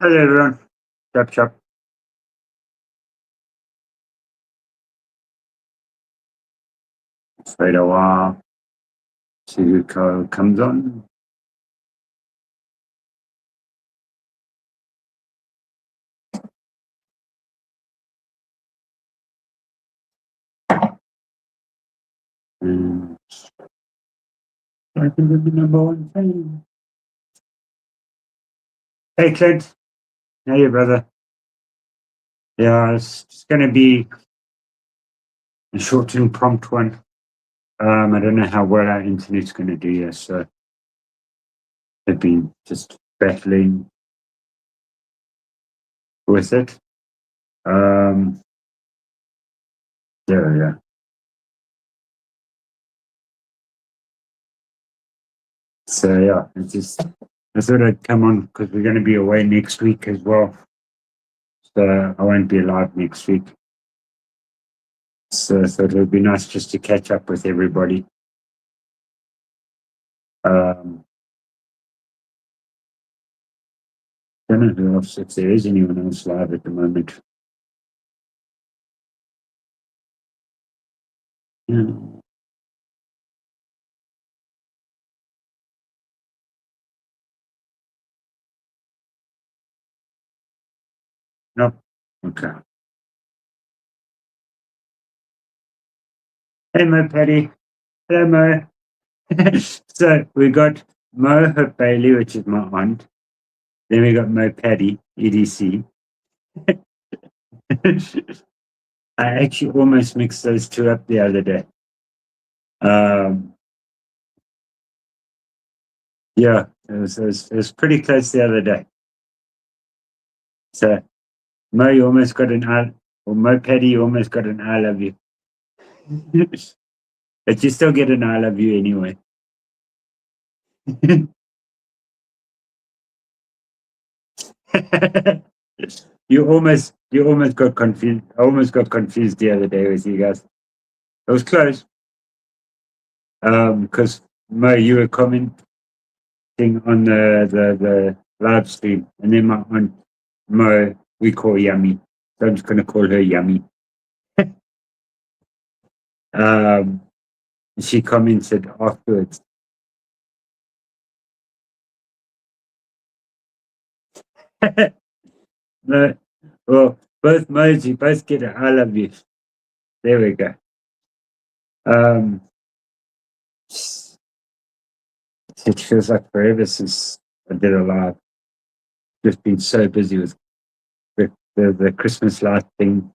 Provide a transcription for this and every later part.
Hello everyone. Chop chop. Let's wait a while. See who comes on. And I think we're the number one fan. Hey Clint. Hey brother. Yeah, it's gonna be a short and prompt one. I don't know how well our internet's gonna do here, so they've been just battling with it. Um yeah. So yeah, it's just I thought I'd come on because we're gonna be away next week as well. So I won't be live next week. So I thought it would be nice just to catch up with everybody. Um, don't know who else, if there is anyone else live at the moment. Yeah. No. Okay. Hey, Mo Paddy. Hello, Mo. So we got Mo Bailey, which is my aunt. Then we got Mo Paddy, EDC. I actually almost mixed those two up the other day. Um, yeah, it was pretty close the other day. So Mo, you almost got an I, or Mo Paddy, you almost got an I love you. But you still get an I love you anyway. you almost got confused. I almost got confused the other day with you guys. It was close. Because Mo, you were commenting on the live stream, and then my aunt Mo, we call Yummy. So I'm just gonna call her Yummy. Um, she commented afterwards. No, well, both Mo's, you both get it. I love you. There we go. Um, it feels like forever since I did a live. Just been so busy with the Christmas light thing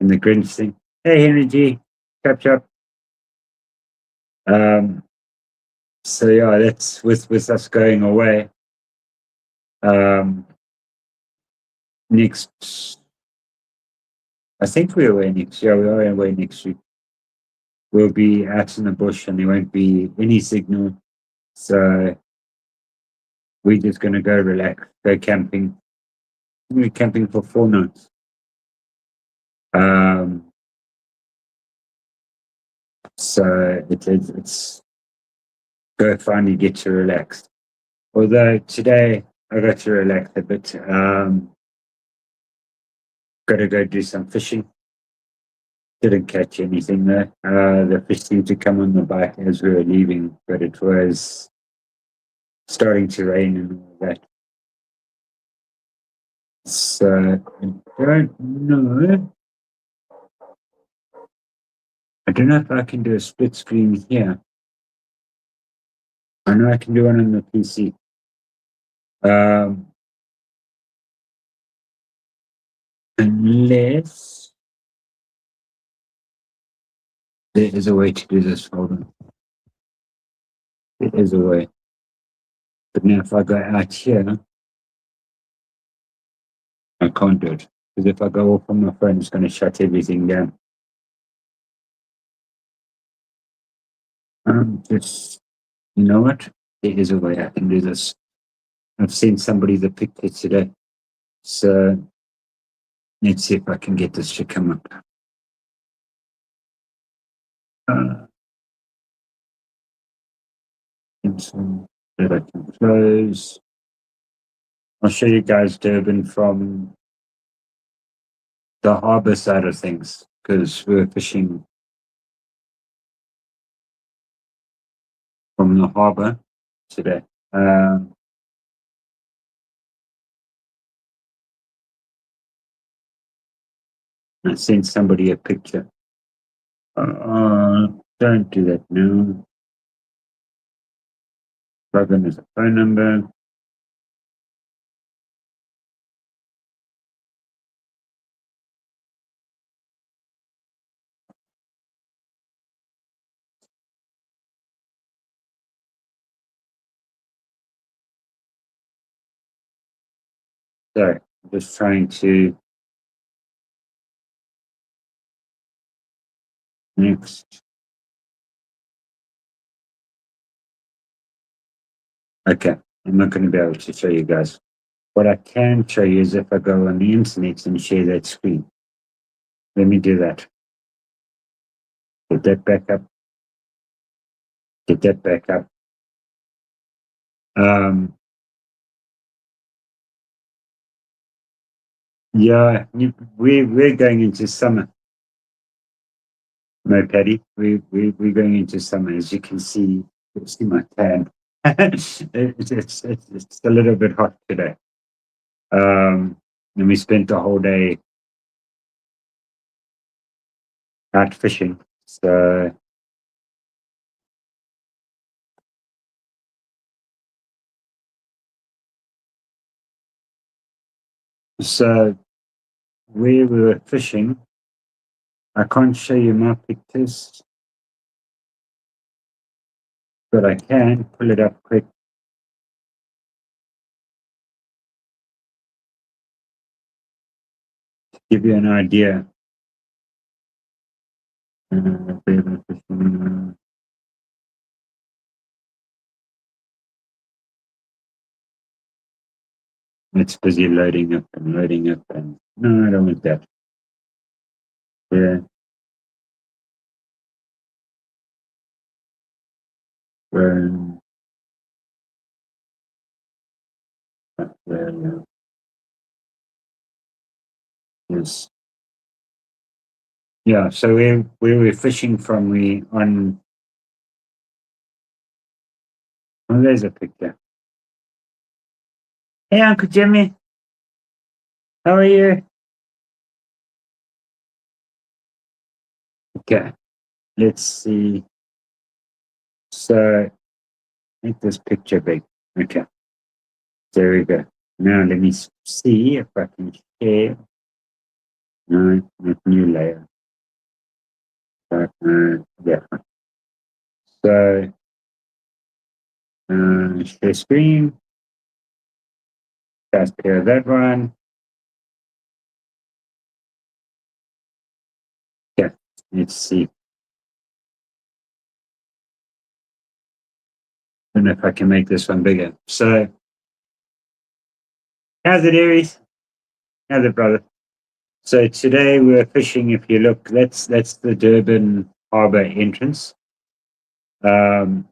and the Grinch thing. Hey, Henry G, catch up. Um, so yeah, that's with us going away. Um, next, I think we're away next. Yeah, we are away next week. We'll be out in the bush, and there won't be any signal. So we're just gonna go relax, go camping. We're camping for 4 nights. Um, so it's go finally get to relax. Although today I got to relax a bit. Got to go do some fishing. Didn't catch anything there. The fish seemed to come on the bike as we were leaving, but it was starting to rain and all that. So I don't know. I don't know if I can do a split screen here. I know I can do one on the PC. Um, unless there is a way to do this. Hold on. There is a way. But now if I go out here, I can't do it. Because if I go off on my phone, it's going to shut everything down. Just, you know what? There is a way I can do this. I've seen somebody that picked it today. So let's see if I can get this to come up. Uh, and so that I can close. I'll show you guys Durban from the harbour side of things because we were fishing from the harbour today. I sent somebody a picture. Don't do that now. Plug in as a phone number. So, I'm just trying to next. Okay, I'm not going to be able to show you guys. What I can show you is if I go on the internet and share that screen. Let me do that. Get that back up. Get that back up. Yeah, we're going into summer. No, Paddy, we're going into summer. As you can see, you'll see my tan. It's a little bit hot today. And we spent the whole day out fishing. So where we were fishing, I can't show you my pictures, but I can pull it up quick. To give you an idea. It's busy loading up and loading up, and no, I don't want that. Yeah. Burn. Yes. Yeah, so we were fishing from we on. Oh, there's a picture. Hey, Uncle Jimmy, how are you? Okay, let's see. So make this picture big. Okay, there we go. Now let me see if I can share. No, not new layer. Yeah. So share screen. Let's pair that one. Yeah, let's see. I don't know if I can make this one bigger. So, how's it, Aries? How's it, brother? So today we're fishing. If you look, that's the Durban Harbour entrance. And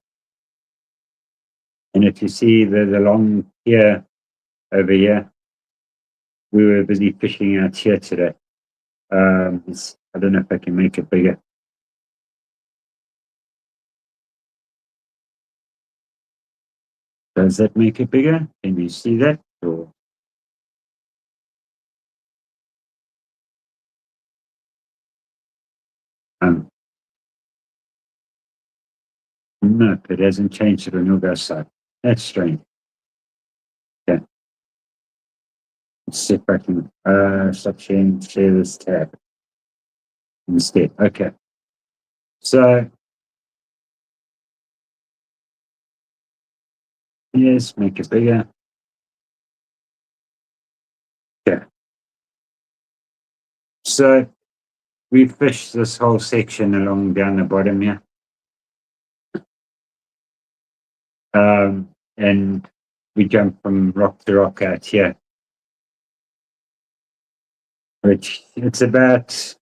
if you see the long pier over here, we were busy fishing out here today. I don't know if I can make it bigger. Does that make it bigger? Can you see that? Or no, it hasn't changed it on your guys' side. That's strange. Okay. Let's see if I can stop sharing, share this tab instead. Okay. So yes, make it bigger. Okay. So we fished this whole section along down the bottom here. And we jump from rock to rock out here, which it's about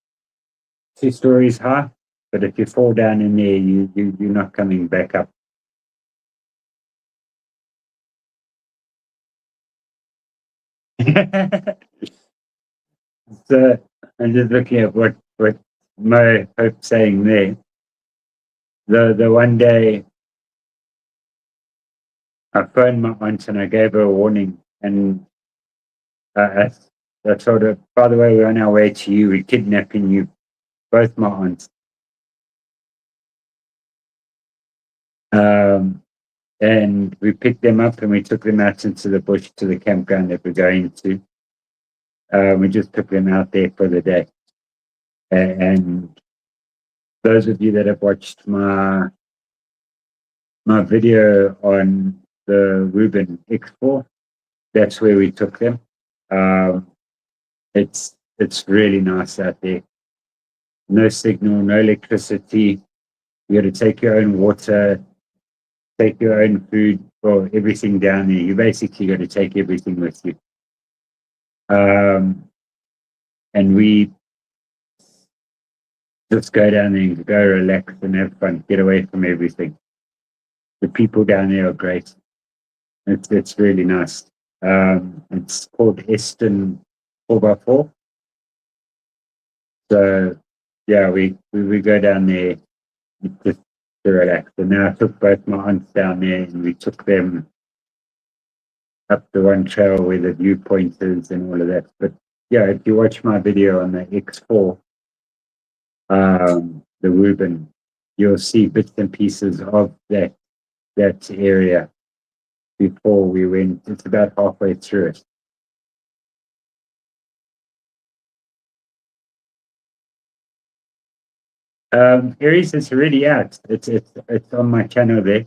2 stories high. But if you fall down in there, you're not coming back up. So I'm just looking at what Mo Hope's saying there. The one day I phoned my aunt and I gave her a warning, and I, I told her, by the way, we're on our way to you. We're kidnapping you, both my aunts. Um, and we picked them up and we took them out into the bush to the campground that we're going to. We just took them out there for the day. And those of you that have watched my video on the Reuben X4, that's where we took them. Um, it's really nice out there. No signal, no electricity. You got to take your own water, take your own food, or everything down there. You basically got to take everything with you. And we just go down there and go relax and have fun, get away from everything. The people down there are great. It's really nice. It's called Eston 4x4. So yeah, we go down there just to relax. And now I took both my aunts down there and we took them up the one trail where the viewpoint is and all of that. But yeah, if you watch my video on the X4, the Reuben, you'll see bits and pieces of that area before we went. It's about halfway through it. Aries is already out. It's on my channel there.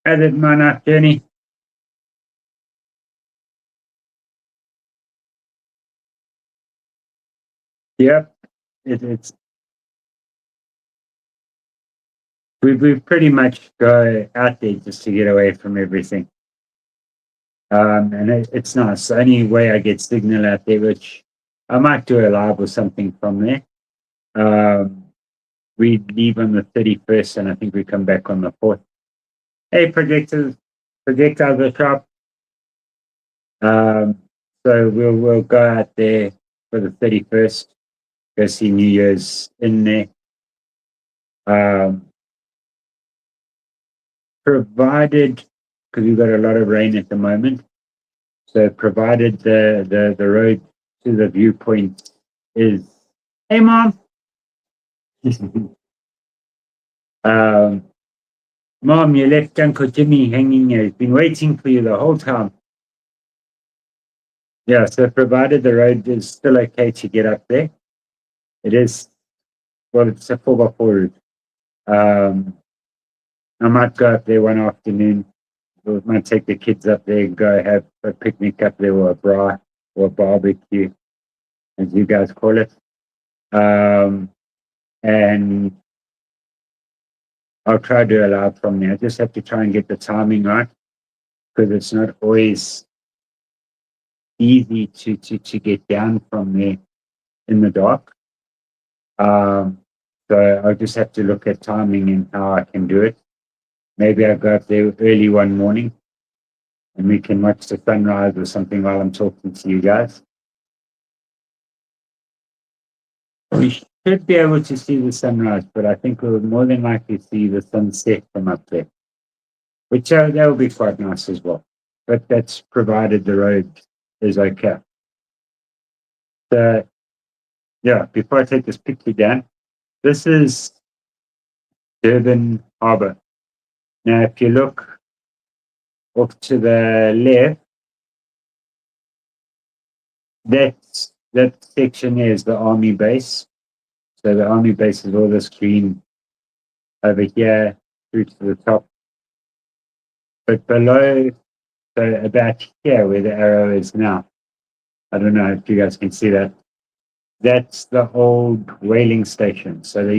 Edit my night journey. Yep, it's we pretty much go out there just to get away from everything. And it's nice. The only way I get signal out there, which I might do a live or something from there. We leave on the 31st, and I think we come back on the 4th. Hey, projectors are sharp. So we'll go out there for the 31st. Go see New Year's in there. Provided, because we've got a lot of rain at the moment, so provided the road to the viewpoint is, hey mom, mom, you left Uncle Jimmy hanging here. He's been waiting for you the whole time. Yeah, so provided the road is still okay to get up there, it is, well, it's a 4x4 route. I might go up there one afternoon. I might take the kids up there and go have a picnic up there or a braai or a barbecue, as you guys call it. And I'll try to do a live from there. I just have to try and get the timing right, because it's not always easy to get down from there in the dark. So I'll just have to look at timing and how I can do it. Maybe I'll go up there early one morning and we can watch the sunrise or something while I'm talking to you guys. We should be able to see the sunrise, but I think we'll more than likely see the sunset from up there, which that will be quite nice as well. But that's provided the road is okay. So, yeah, before I take this picture down, this is Durban Harbour. Now, if you look off to the left, that section is the army base. So the army base is all this green over here through to the top. But below, so about here where the arrow is now, I don't know if you guys can see that. That's the old whaling station. So when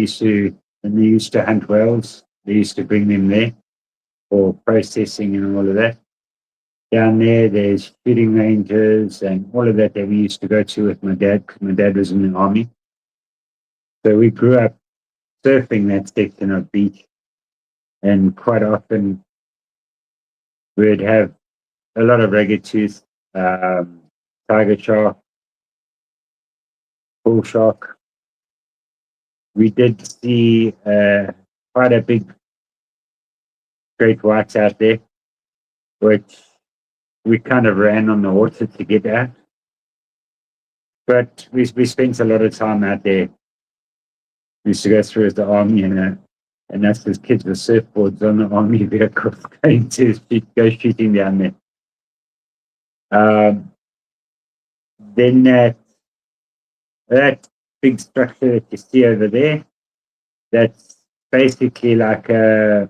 they used to hunt whales, they used to bring them there for processing and all of that. Down there, there's shooting ranges and all of that we used to go to with my dad, because my dad was in the army. So we grew up surfing that section of beach, and quite often We'd have a lot of ragged tooth, tiger shark, bull shark. We did see quite a big great whites out there, which we kind of ran on the water to get at. But we spent a lot of time out there. We used to go through as the army, and us as kids with surfboards on the army vehicles going to go shooting down there. Then that big structure that you see over there, that's basically like a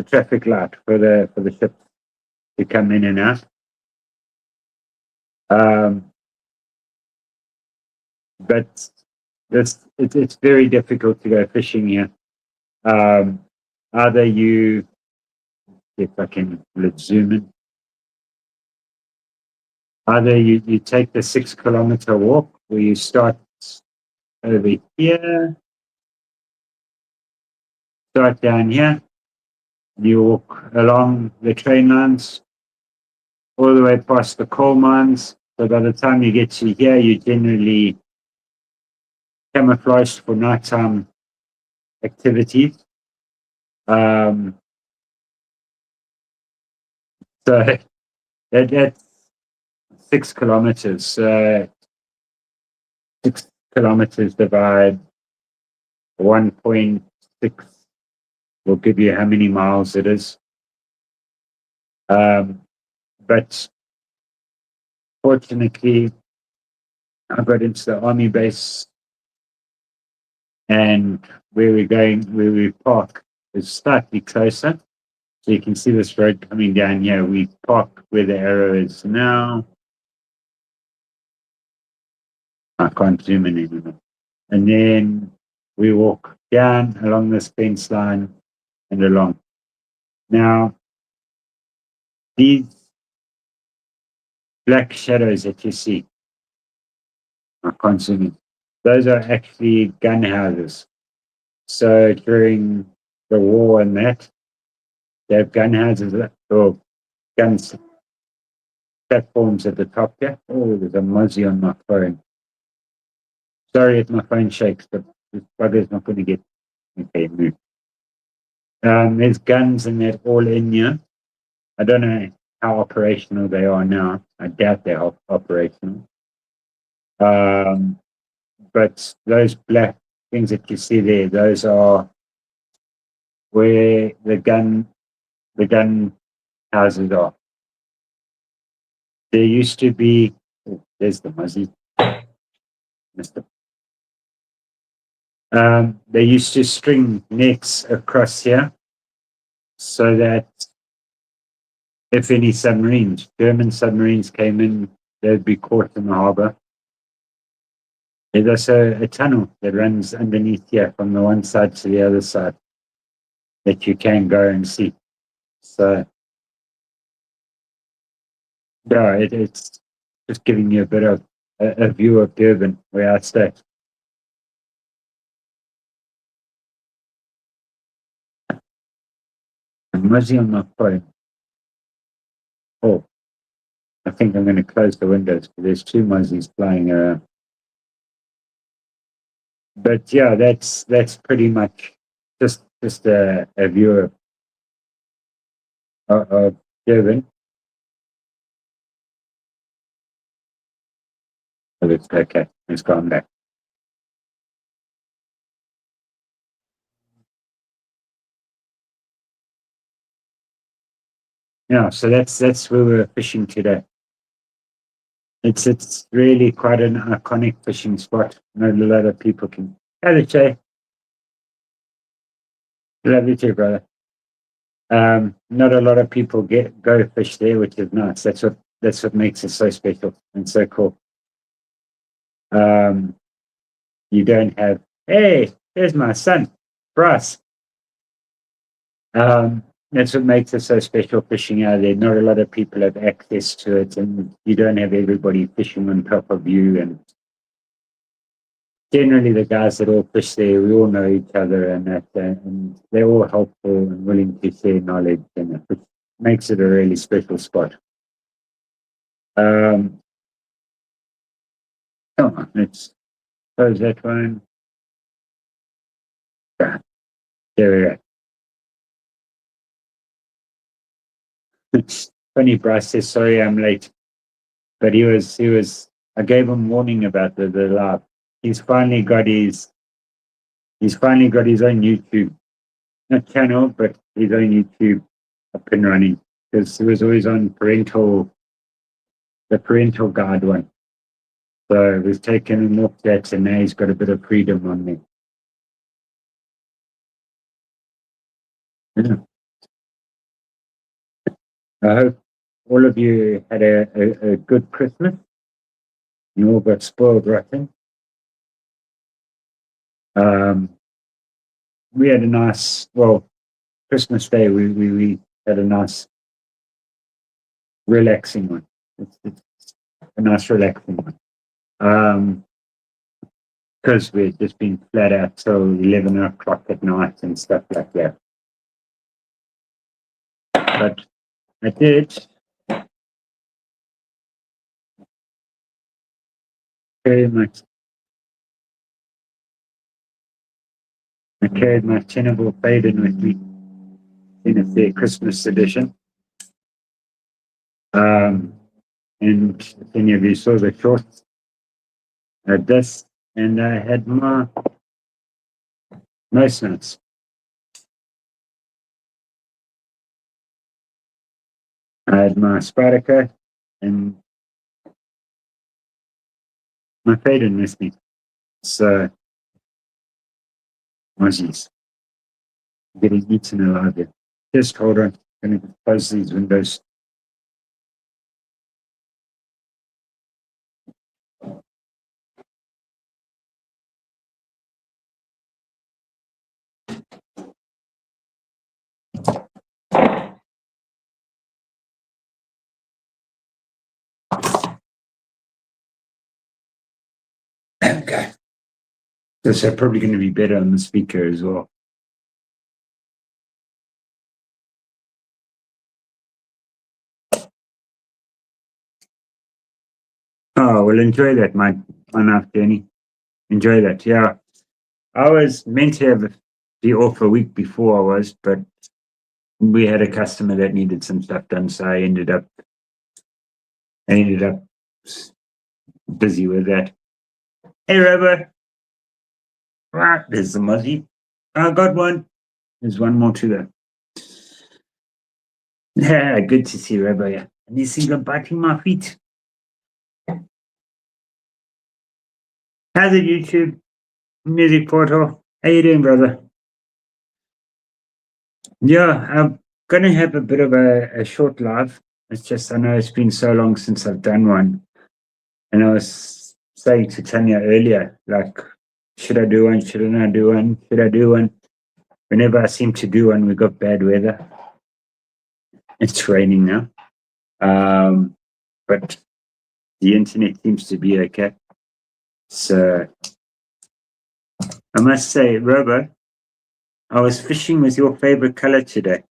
traffic light for the ships to come in and out. But it's very difficult to go fishing here. Either you, if I can, let's zoom in. Either you take the 6 kilometer walk where you start over here, start down here, you walk along the train lines all the way past the coal mines. So by the time you get to here, you generally camouflaged for nighttime activities. So that's 6 kilometers. 6 kilometers divide 1.6 will give you how many miles it is. But fortunately, I got into the army base, and where we park is slightly closer. So you can see this road coming down here. We park where the arrow is now. I can't zoom in anymore. And then we walk down along this fence line and along. Now, these black shadows that you see, I can't zoom in. Those are actually gun houses. So during the war and that, they have gun houses or guns platforms at the top here. Oh, there's a muzzy on my phone. Sorry if my phone shakes, but this bugger's not going to get okay. Move. There's guns and that all in here. I don't know how operational they are now. I doubt they're operational. But those black things that you see there, those are where the gun houses are. There used to be, oh, there's the muzzy. They used to string nets across here so that if any submarines, German submarines came in, they'd be caught in the harbor. There's also a tunnel that runs underneath here from the one side to the other side that you can go and see. So, yeah, it's just giving you a bit of a view of Durban, where I stay. I'm muzzy on my phone. Oh, I think I'm going to close the windows because there's two muzzies flying around. But yeah, that's pretty much just a view of Durban. But it's okay. It's gone back. Yeah, so that's where we're fishing today. It's really quite an iconic fishing spot. Not a lot of people can. Hello, Jay. Love you too, brother. Not a lot of people go fish there, which is nice. That's what makes it so special and so cool. You don't have, hey, there's my son, Bryce. That's what makes it so special fishing out there. Not a lot of people have access to it, and you don't have everybody fishing on top of you. And generally the guys that all fish there, we all know each other, and that, and they're all helpful and willing to share knowledge, and it makes it a really special spot. Come on, let's close that one. Ah, there we go. It's funny, Bryce says, sorry I'm late. But I gave him warning about the live. He's finally got his own YouTube, not channel, but his own YouTube up and running. Because he was always on the parental guide one. So we've taken him off that, and now he's got a bit of freedom on me. Yeah. I hope all of you had a good Christmas. You all got spoiled rotten. We had a nice, Christmas Day, we had a nice, relaxing one. It's a nice, relaxing one. Because we've just been flat out till 11 o'clock at night and stuff like that. But I did very much. I carried my tenable Faden with me in their Christmas edition. And if any of you saw the shorts, I had this, and I had my most nuts. I had my Spyderco and my Faden with me. So, Aussies getting eaten alive here. Just hold on. I'm going to close these windows. Okay. This is probably going to be better on the speaker as well. Oh, well, enjoy that, my nice journey. Enjoy that. Yeah. I was meant to be off a week before I was, but we had a customer that needed some stuff done, so I ended up busy with that. Hey, Robo. Right, there's the muzzy. I got one. There's one more to go. Yeah, good to see Robo. Yeah. And you see them biting my feet. How's it, YouTube? Music Portal. How you doing, brother? Yeah, I'm going to have a bit of a short live. It's just, I know it's been so long since I've done one. And I was saying to Tanya earlier, like, should I do one? Should I not do one? Should I do one? Whenever I seem to do one, we got bad weather. It's raining now. But the internet seems to be okay. So I must say, Robo, I was fishing with your favorite color today.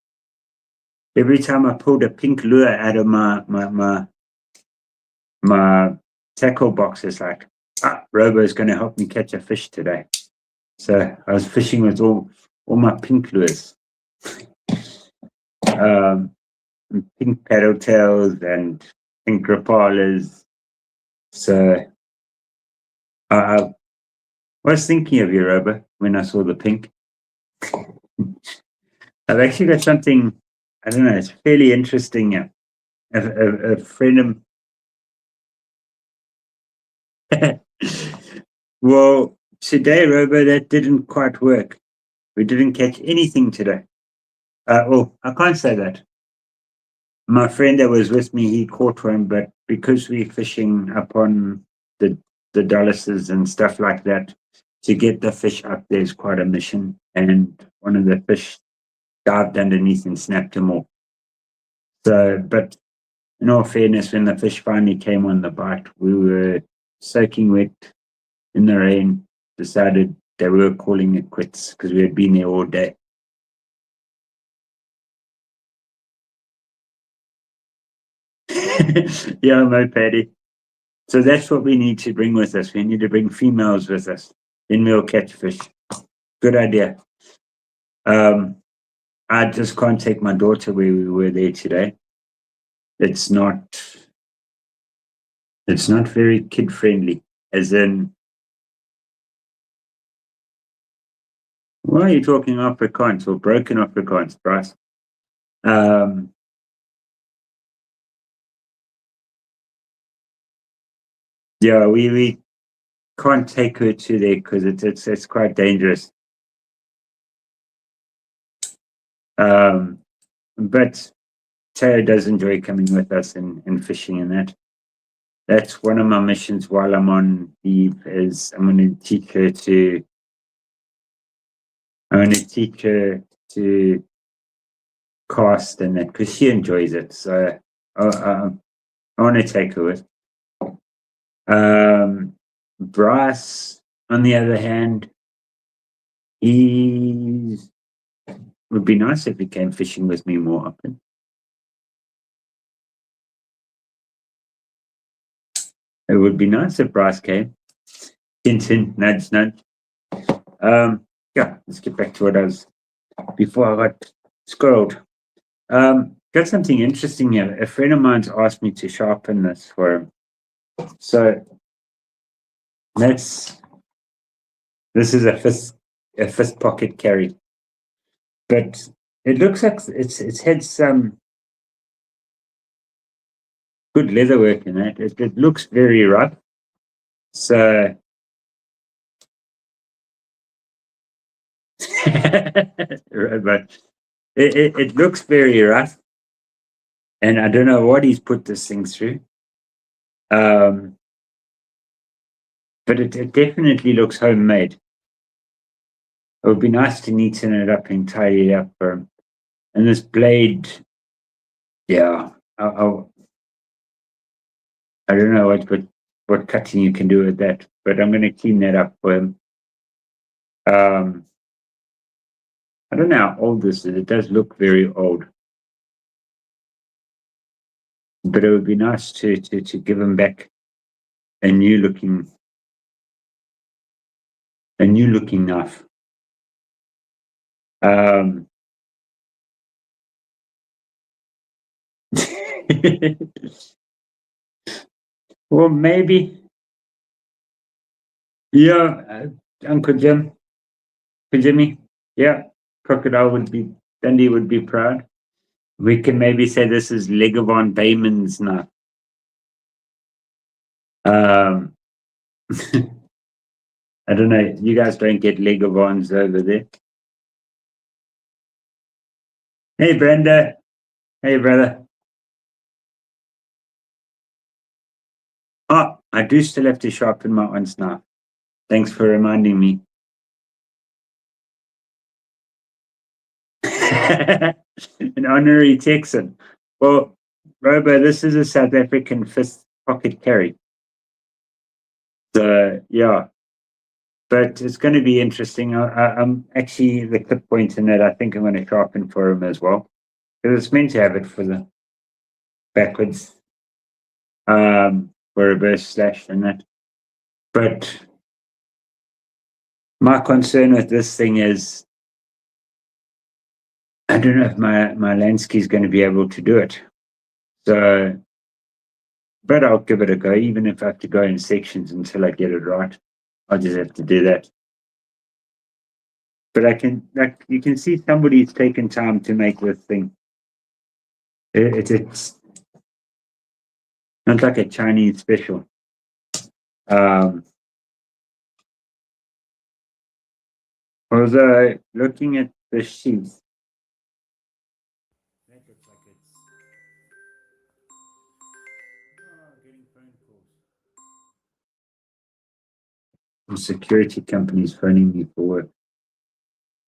Every time I pulled a pink lure out of my tackle box, it's like, Robo is going to help me catch a fish today. So I was fishing with all my pink lures. Pink paddle tails and pink rapalas. So I was thinking of you, Robo, when I saw the pink. I've actually got something, I don't know, it's fairly interesting. A friend of well, today, Robo, that didn't quite work. We didn't catch anything today. I can't say that. My friend that was with me, he caught one, but because we're fishing up on the Dulluses and stuff like that, to get the fish up there is quite a mission. And one of the fish dived underneath and snapped him off. So, but in all fairness, when the fish finally came on the bite, we were soaking wet in the rain, decided that we were calling it quits because we had been there all day. Yeah, my Paddy. So that's what we need to bring with us. We need to bring females with us. Then we'll catch fish. Good idea. I just can't take my daughter where we were there today. It's not very kid friendly. As in, why are you talking Afrikaans or broken Afrikaans, Bryce? Yeah, we can't take her to there because it's quite dangerous. But Teo does enjoy coming with us and fishing and that. That's one of my missions while I'm on leave is I'm going to teach her to cast and that because she enjoys it. So I want to take her with. Bryce, on the other hand, he would be nice if he came fishing with me more often. It would be nice if Bryce came. Hint, hint, nudge, nudge. Yeah, let's get back to what I was before I got scrolled. Got something interesting here. A friend of mine's asked me to sharpen this for him. So this is a fist pocket carry, but it looks like it's had some good leather work in it. It looks very rough. So but it looks very rough. And I don't know what he's put this thing through. But it definitely looks homemade. It would be nice to neaten it up and tidy it up for him. And this blade, yeah, I don't know what cutting you can do with that, but I'm going to clean that up for him. I don't know how old this is. It does look very old. But it would be nice to give him back a new looking knife. Well, maybe, yeah, Uncle Jimmy, yeah, Dundee would be proud. We can maybe say this is Lego von Bayman's knife. I don't know. You guys don't get Lego Vons over there. Hey, Brenda. Hey, brother. Oh, I do still have to sharpen my own knife. Thanks for reminding me. An honorary Texan. Well, Robo, this is a South African fist pocket carry. So, yeah. But it's going to be interesting. I'm actually the clip point in it. I think I'm going to sharpen for him as well. Because it's meant to have it for the backwards, for reverse slash and that. But my concern with this thing is I don't know if my Lansky is going to be able to do it. So, but I'll give it a go, even if I have to go in sections until I get it right. I'll just have to do that. But you can see somebody's taken time to make this thing. It's not like a Chinese special. Although looking at the sheets, that looks like it's getting phone calls from security companies phoning me for work,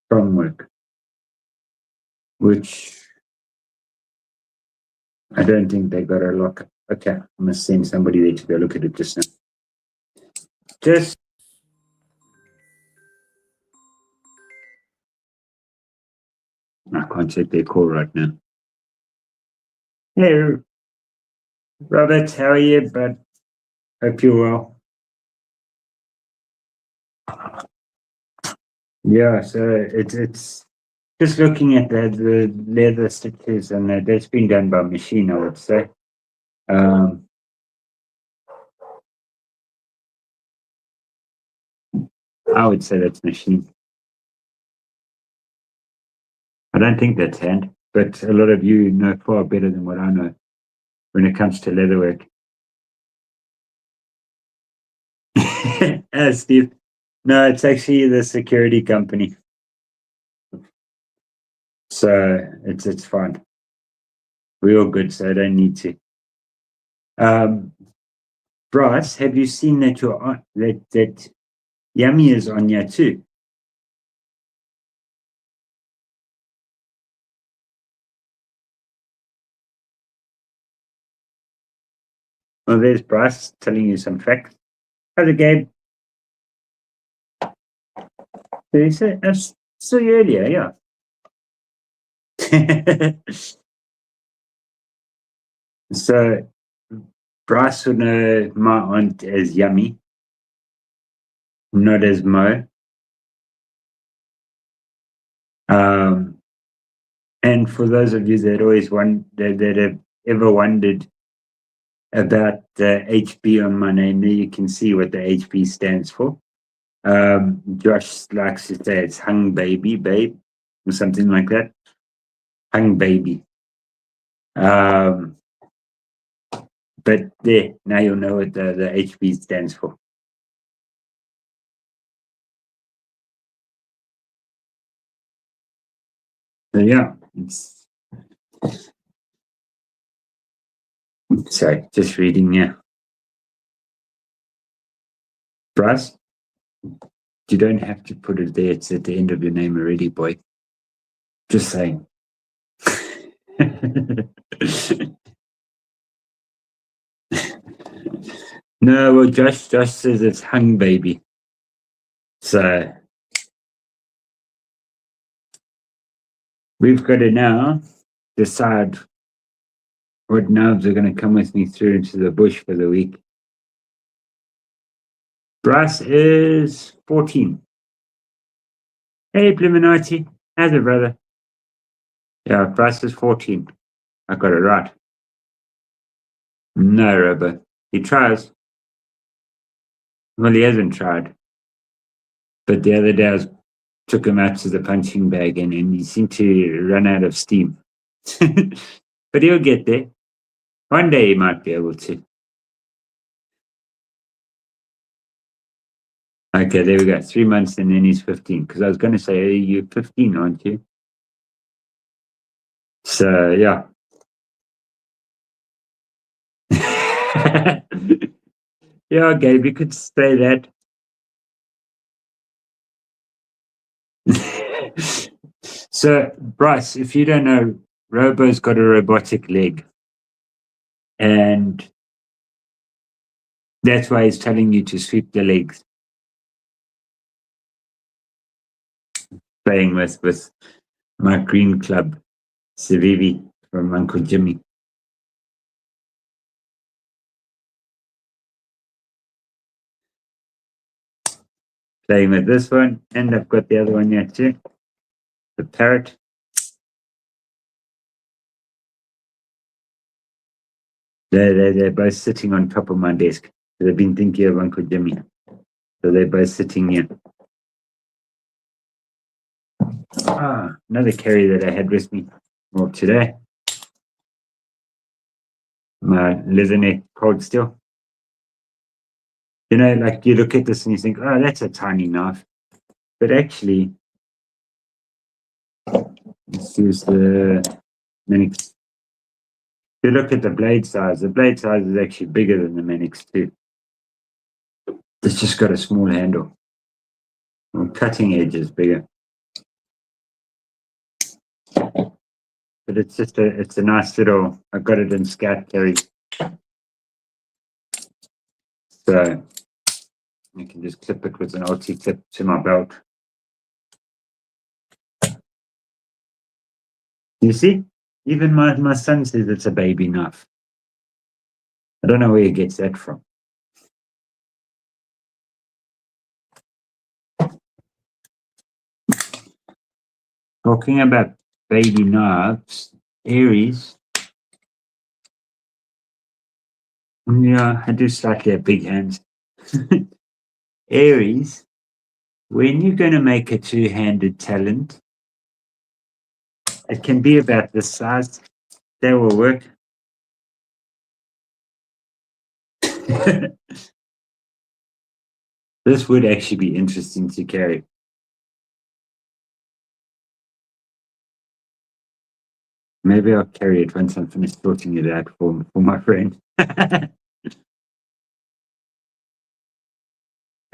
from work, which I don't think they got a lock. Okay, I must send somebody there to go look at it just now. Just I can't take their call right now. Hey, Robert, how are you? But hope you're well. Yeah, so it's just looking at the leather stitches, and that's been done by machine, I would say. Um, I would say that's machine. I don't think that's hand, but a lot of you know far better than what I know when it comes to leatherwork. Steve. No, it's actually the security company. So it's fine. We're all good, so I don't need to. Bryce, have you seen that you're on that Yummy is on here too? Well, there's Bryce telling you some facts. How's it, Gabe? Did he say? I saw you earlier, yeah. So Bryce would know my aunt as Yummy, not as Mo. Um, and for those of you that always that have ever wondered about the HB on my name, there you can see what the HB stands for. Josh likes to say it's hung baby, babe, or something like that. Hung baby. Um, but there, now you'll know what the HB stands for. So yeah, sorry, just reading here. Bryce, you don't have to put it there. It's at the end of your name already, boy. Just saying. No, well, Josh says it's hung baby. So we've got to now decide what knobs are going to come with me through into the bush for the week. Bryce is 14. Hey, Bliminati. How's it, brother? Yeah, Bryce is 14. I got it right. No, Robert. He tries. Well, he hasn't tried. But the other day I took him out to the punching bag and he seemed to run out of steam. But he'll get there. One day he might be able to. Okay, there we go. 3 months and then he's 15. Because I was going to say, hey, you're 15, aren't you? So, yeah. Yeah, Gabe, you could say that. So, Bryce, if you don't know, Robo's got a robotic leg. And that's why he's telling you to sweep the legs. Playing with my green club, Civivi from Uncle Jimmy. Playing with this one, and I've got the other one here too. The parrot. They're both sitting on top of my desk. They've been thinking of Uncle Jimmy. So they're both sitting here. Another carry that I had with me. Well, today. My leatherneck cold steel. You know, like you look at this and you think, oh, that's a tiny knife. But actually, this is the Manix. If you look at the blade size is actually bigger than the Manix too. It's just got a small handle. Well, cutting edge is bigger. But it's just it's a nice little, I got it in scout carry. So you can just clip it with an LT clip to my belt. You see, even my son says it's a baby knife. I don't know where he gets that from. Talking about baby knives, Aries. Yeah, I do slightly have big hands. Aries, when you're going to make a two-handed talent, it can be about this size. That will work. This would actually be interesting to carry. Maybe I'll carry it once I'm finished sorting it out for my friend.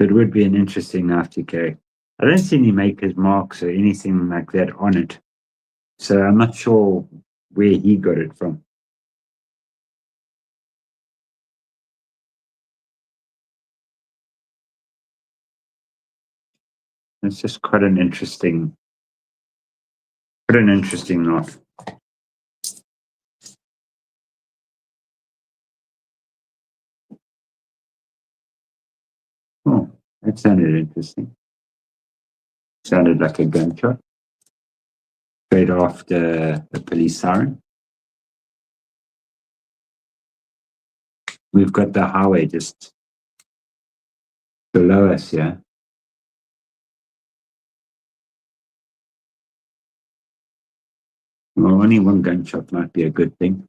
It would be an interesting knife to carry. I don't see any maker's marks or anything like that on it. So I'm not sure where he got it from. It's just quite an interesting knife. Oh, that sounded interesting. Sounded like a gunshot. Straight after the police siren. We've got the highway just below us, yeah. Well, only one gunshot might be a good thing.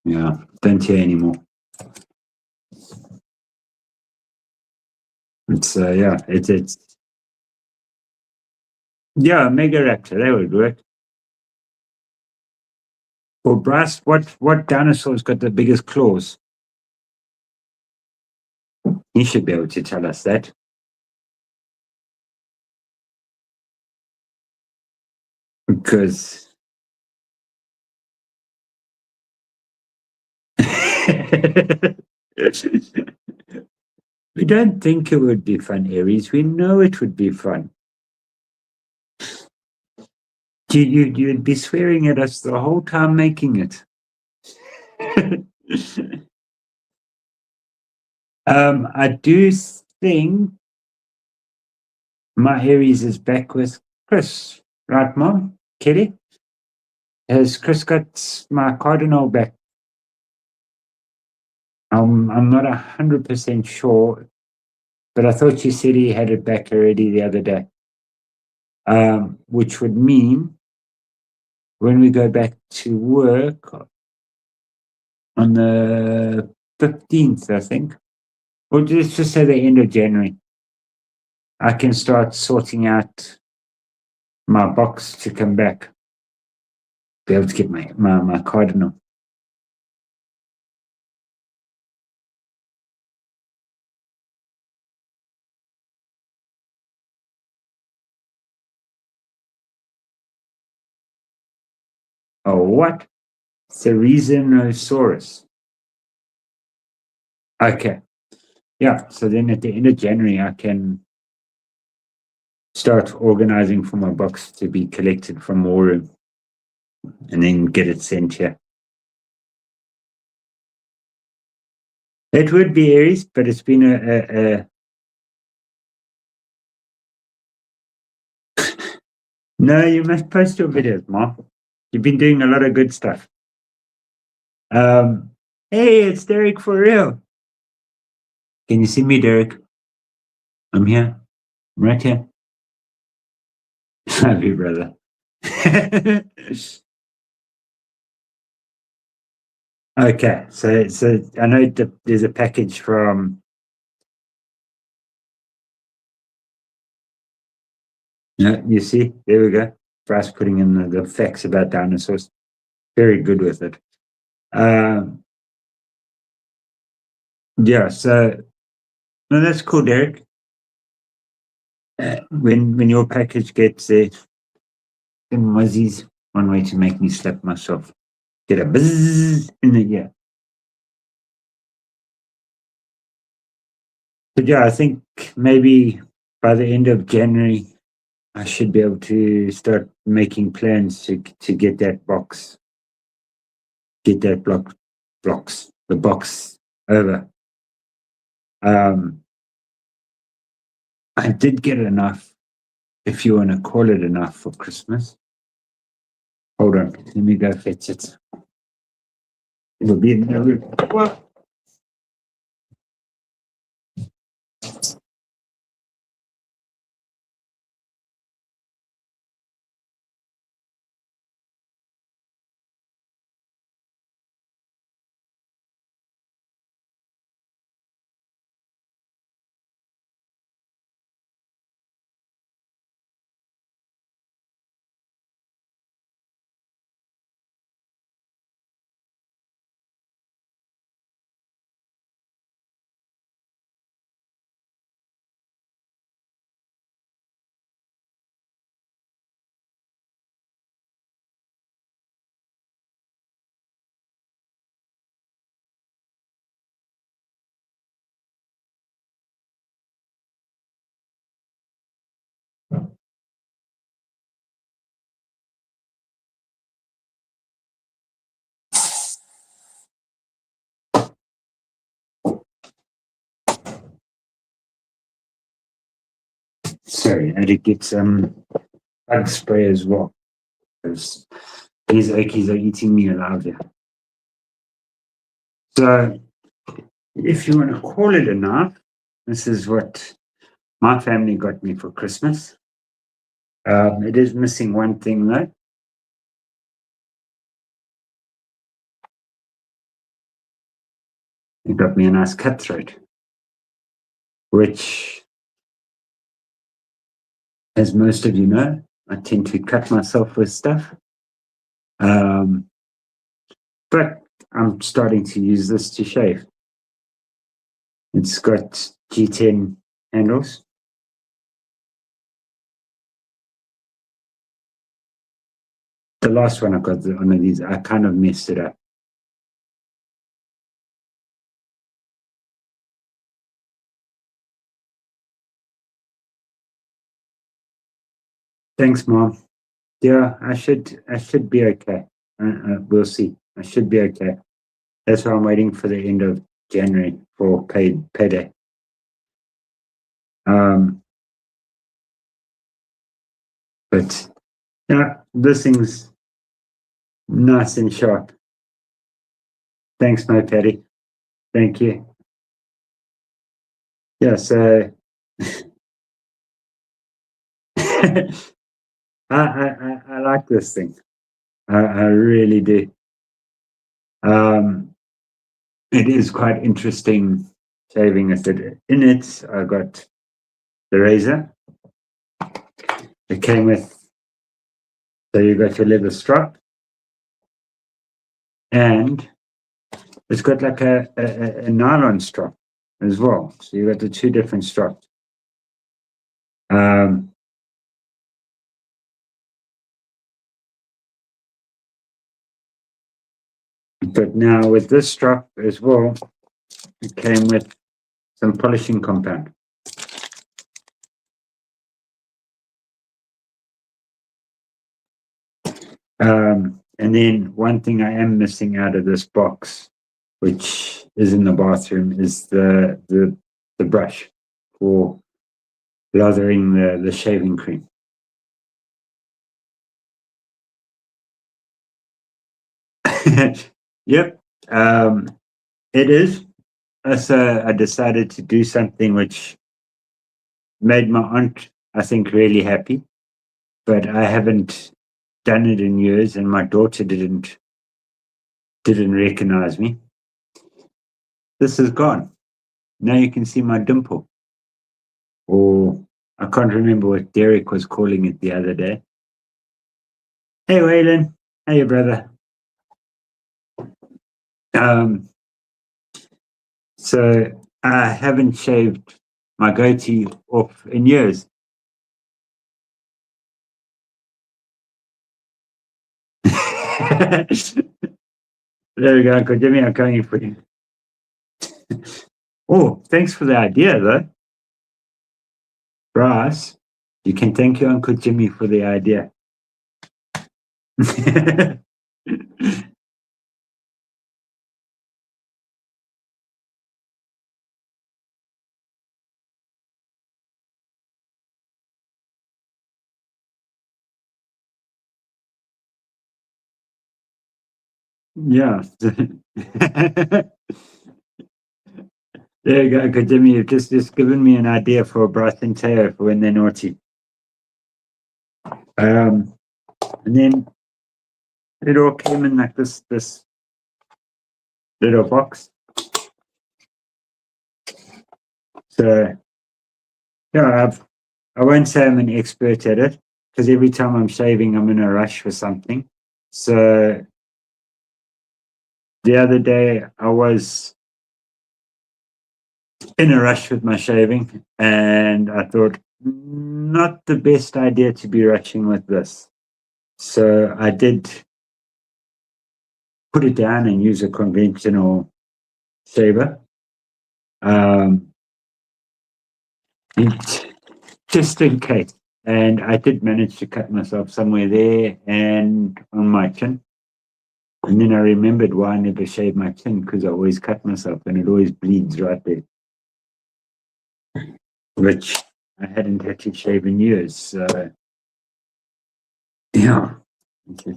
Yeah, don't hear anymore. It's yeah, Mega Raptor, that would work. Well, Bryce, what dinosaur's got the biggest claws? He should be able to tell us that. Because we don't think it would be fun, Aries. We know it would be fun. You'd be swearing at us the whole time making it. I do think my Aries is back with Chris, right, Mom? Kelly? Has Chris got my cardinal back? I'm not 100% sure, but I thought you said he had it back already the other day. Which would mean when we go back to work on the 15th, I think, or let's just say the end of January, I can start sorting out my box to come back, be able to get my cardinal. Oh, what? Therizinosaurus. Okay. Yeah. So then at the end of January, I can start organizing for my box to be collected from War Room and then get it sent here. It would be Aries, but it's been a No, you must post your videos, Mark. You've been doing a lot of good stuff. Hey, it's Derek for real. Can you see me, Derek? I'm here. I'm right here. Love you, brother. Okay, so I know there's a package from. Yeah, you see, there we go. Bryce putting in the facts about dinosaurs. Very good with it. Yeah, so no, that's cool, Derek. When your package gets there, in muzzies, one way to make me slap myself. Get a buzz in the ear. But yeah, I think maybe by the end of January, I should be able to start making plans to get that get that the box over. Um, I did get enough, if you want to call it enough, for Christmas. Hold on, let me go fetch it. It'll be in the room. Well, sorry, I had to get some bug spray as well. Because these okies are eating me alive here. So, if you want to call it enough, this is what my family got me for Christmas. It is missing one thing though. It got me a nice cutthroat, which, as most of you know, I tend to cut myself with stuff. Um, but I'm starting to use this to shave. It's got G10 handles. The last one I got one of these, I kind of messed it up. Thanks, Mom. Yeah, I should be okay. We'll see. I should be okay. That's why I'm waiting for the end of January for payday. But yeah, this thing's nice and sharp. Thanks, my Patty. Thank you. Yeah, so I like this thing. I really do. It is quite interesting shaving with it. In it, I got the razor. It came with, so you got your leather strap, and it's got like a nylon strap as well. So you got the two different straps. Um, but now with this strap as well, it came with some polishing compound. And then one thing I am missing out of this box, which is in the bathroom, is the brush for lathering the shaving cream. Yep, it is. So I decided to do something which made my aunt, I think, really happy. But I haven't done it in years, and my daughter didn't recognize me. This is gone. Now you can see my dimple. Or I can't remember what Derek was calling it the other day. Hey, Waylon. Hey, brother. Um, so I haven't shaved my goatee off in years. There we go, Uncle Jimmy. I'm coming for you. Oh, thanks for the idea, though. Brass, you can thank your Uncle Jimmy for the idea. Yeah. There you go, Uncle Jimmy. You've just given me an idea for a brass and tail for when they're naughty. And then it all came in like this little box. So yeah, I won't say I'm an expert at it because every time I'm shaving, I'm in a rush for something. So the other day, I was in a rush with my shaving, and I thought, not the best idea to be rushing with this. So I did put it down and use a conventional shaver. Um, just in case. And I did manage to cut myself somewhere there and on my chin. And then I remembered why I never shave my chin because I always cut myself and it always bleeds right there, which I hadn't had to shave in years. So, yeah, it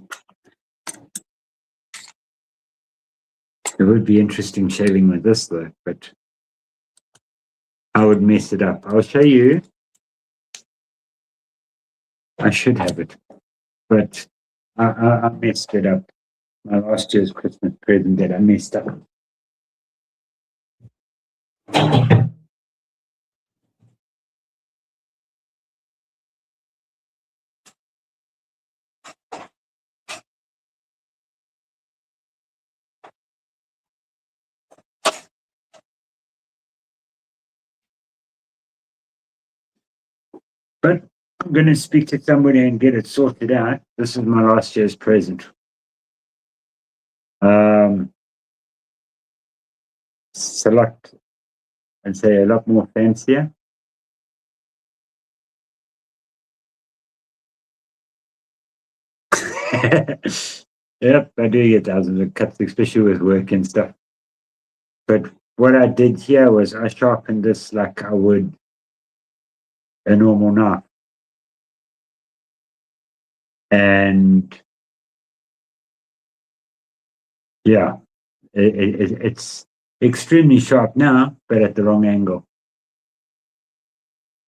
would be interesting shaving with this though, but I would mess it up. I'll show you. I should have it, but I messed it up. My last year's Christmas present that I messed up. But I'm going to speak to somebody and get it sorted out. This is my last year's present. It's a lot, I'd say a lot more fancier. Yep, I do get thousands of cuts, especially with work and stuff. But what I did here was I sharpened this like I would a normal knife. And yeah, it's extremely sharp now, but at the wrong angle.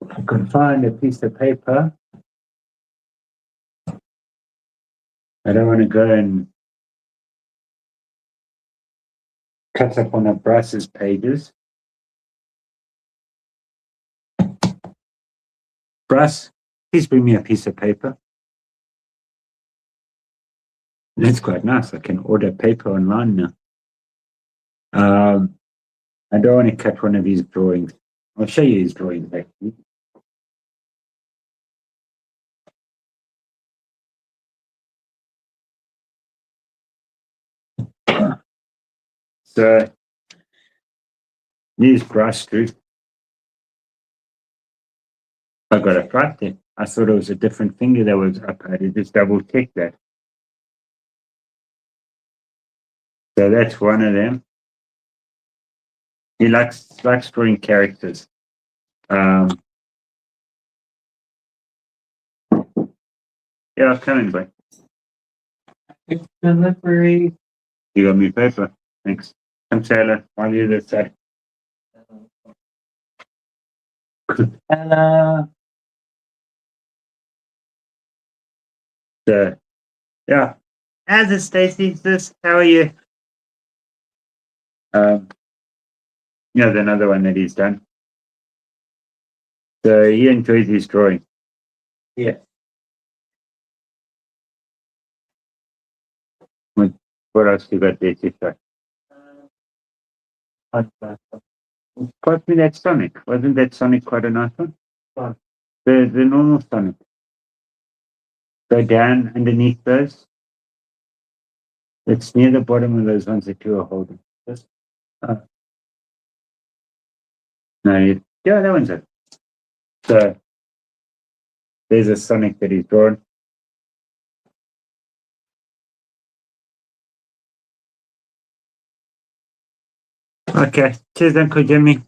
I could find a piece of paper. I don't want to go and cut up on a brass's pages. Brass, please bring me a piece of paper. That's quite nice. I can order paper online now. I don't want to cut one of his drawings. I'll show you his drawings actually. So here's brass screw. I got it right there. I thought it was a different finger that was up. I had to just double check that. So that's one of them. He likes drawing characters. Yeah, I'll come in, boy. Delivery. You got me paper. Thanks. Come, Taylor. While you're this side. Hello. So, yeah. How's it, Stacey? How are you? Yeah, the another one that he's done. So he enjoys his drawing. Yeah. What else you got there, sister? Got me that Sonic. Wasn't that Sonic quite a nice one? The normal Sonic. Go down underneath those. It's near the bottom of those ones that you are holding. No, yeah, that one's it. So there's a Sonic that he's drawn. Okay, cheers, Uncle Jimmy.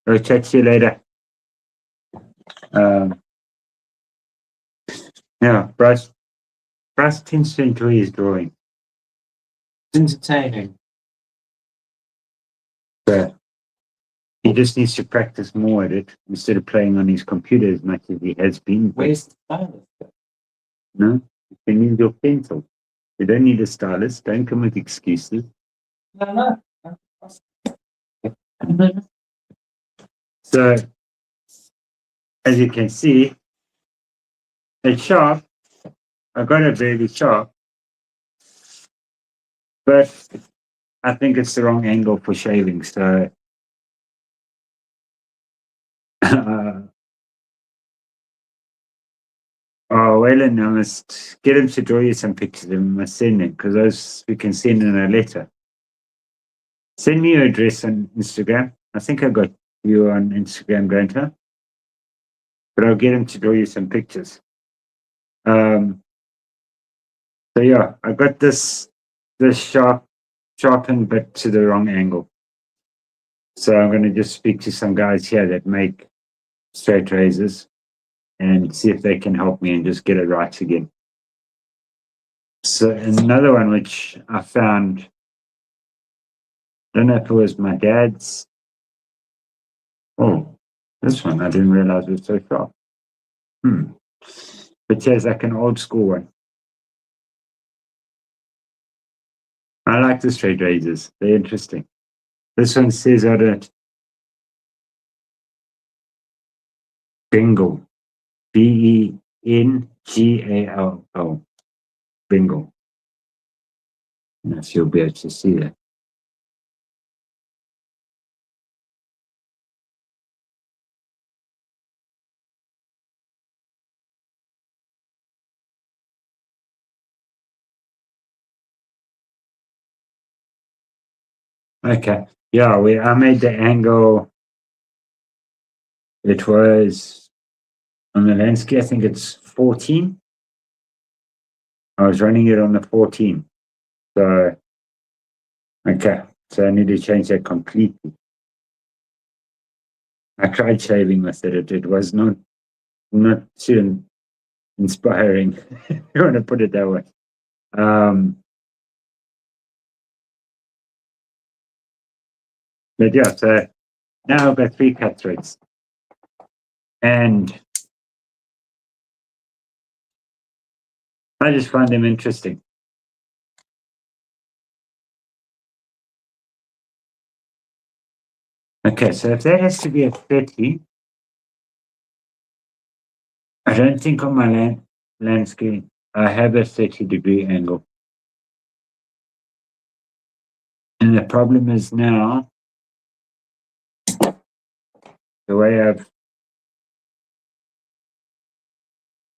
I'll chat to you later. Um, yeah, Bryce tends to enjoy his drawing. It's entertaining. So he just needs to practice more at it instead of playing on his computer as much as he has been. Where's the stylus? No, you can use your pencil. You don't need a stylus. Don't come with excuses. No. So, as you can see, it's sharp. I got it very sharp, but I think it's the wrong angle for shaving. So, oh, Waylon, I must get him to draw you some pictures and we must send them because those we can send in a letter. Send me your address on Instagram. I think I got you on Instagram, don't I? But I'll get him to draw you some pictures. So yeah, I got this sharpened but to the wrong angle. So I'm going to just speak to some guys here that make straight razors and see if they can help me and just get it right again. So another one which I found, I don't know if it was my dad's. Oh, this one I didn't realize was so sharp. But yeah, it's like an old school one. I like the straight razors. They're interesting. This one says on it, Bengal. Bengal. Bengal. If you'll be able to see that. Okay. Yeah, I made the angle. It was on the landscape, I think it's 14. I was running it on the 14. So, okay. So I need to change that completely. I tried shaving with it. It was not too inspiring. You want to put it that way. But yeah, so now I've got 3 cut threads. And I just find them interesting. Okay, so if that has to be a 30, I don't think on my landscape I have a 30-degree angle. And the problem is now, the way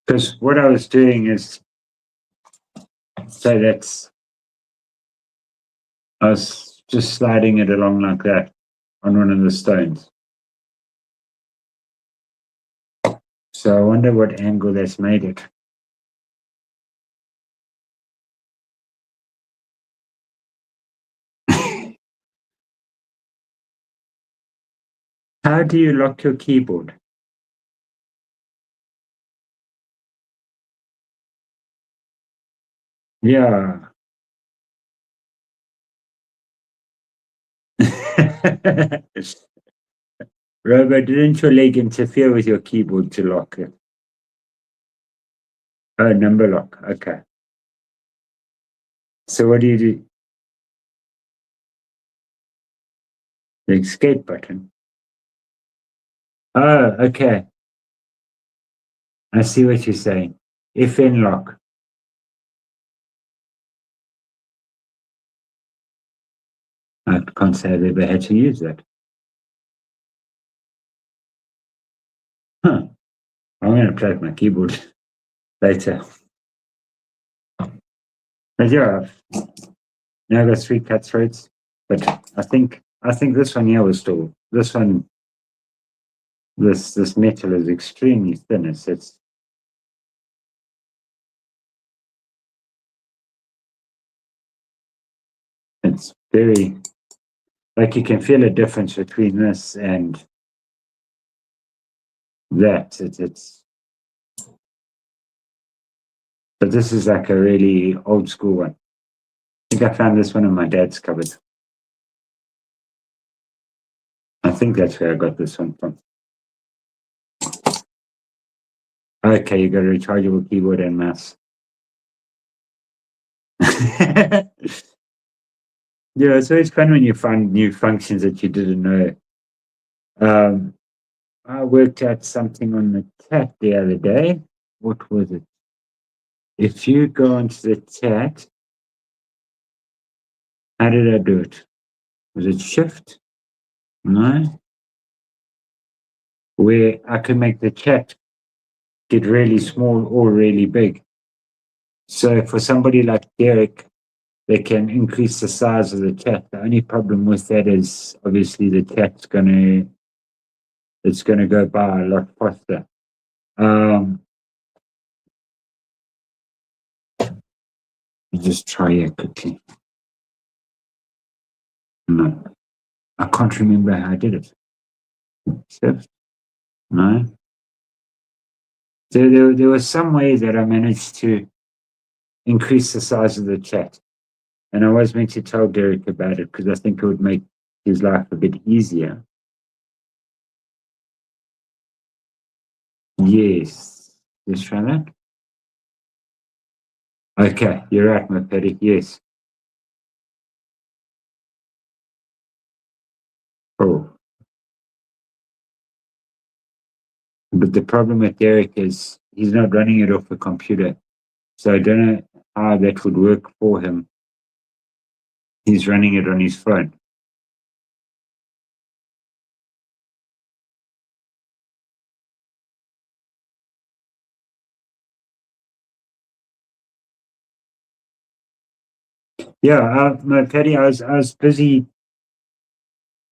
because what I was doing is, I was just sliding it along like that on one of the stones. So I wonder what angle that's made it. How do you lock your keyboard? Yeah. Robert, didn't your leg interfere with your keyboard to lock it? Oh, number lock. Okay. So what do you do? The escape button. Oh, okay. I see what you're saying. FN lock. I can't say I've ever had to use that. Huh. I'm going to play with my keyboard later. But yeah, now I've got 3 cut threads. But I think this one here was still, this one This metal is extremely thin. It's very, like, you can feel a difference between this and that. But this is like a really old school one. I think I found this one in my dad's cupboard. I think that's where I got this one from. Okay, you got a rechargeable keyboard and mouse. Yeah, it's always fun when you find new functions that you didn't know. I worked out something on the chat the other day. What was it? If you go onto the chat, how did I do it? Was it shift? No. Where I could make the chat get really small or really big. So for somebody like Derek, they can increase the size of the chat. The only problem with that is obviously the chat's it's gonna go by a lot faster. Just try it quickly. No, I can't remember how I did it. Shift? No. There was some way that I managed to increase the size of the chat. And I was meant to tell Derek about it because I think it would make his life a bit easier. Yes. Let's try that. Okay, you're right, my petty. Yes. Oh. But the problem with Derek is he's not running it off a computer. So I don't know how that would work for him. He's running it on his phone. Yeah, no, Patty, I was busy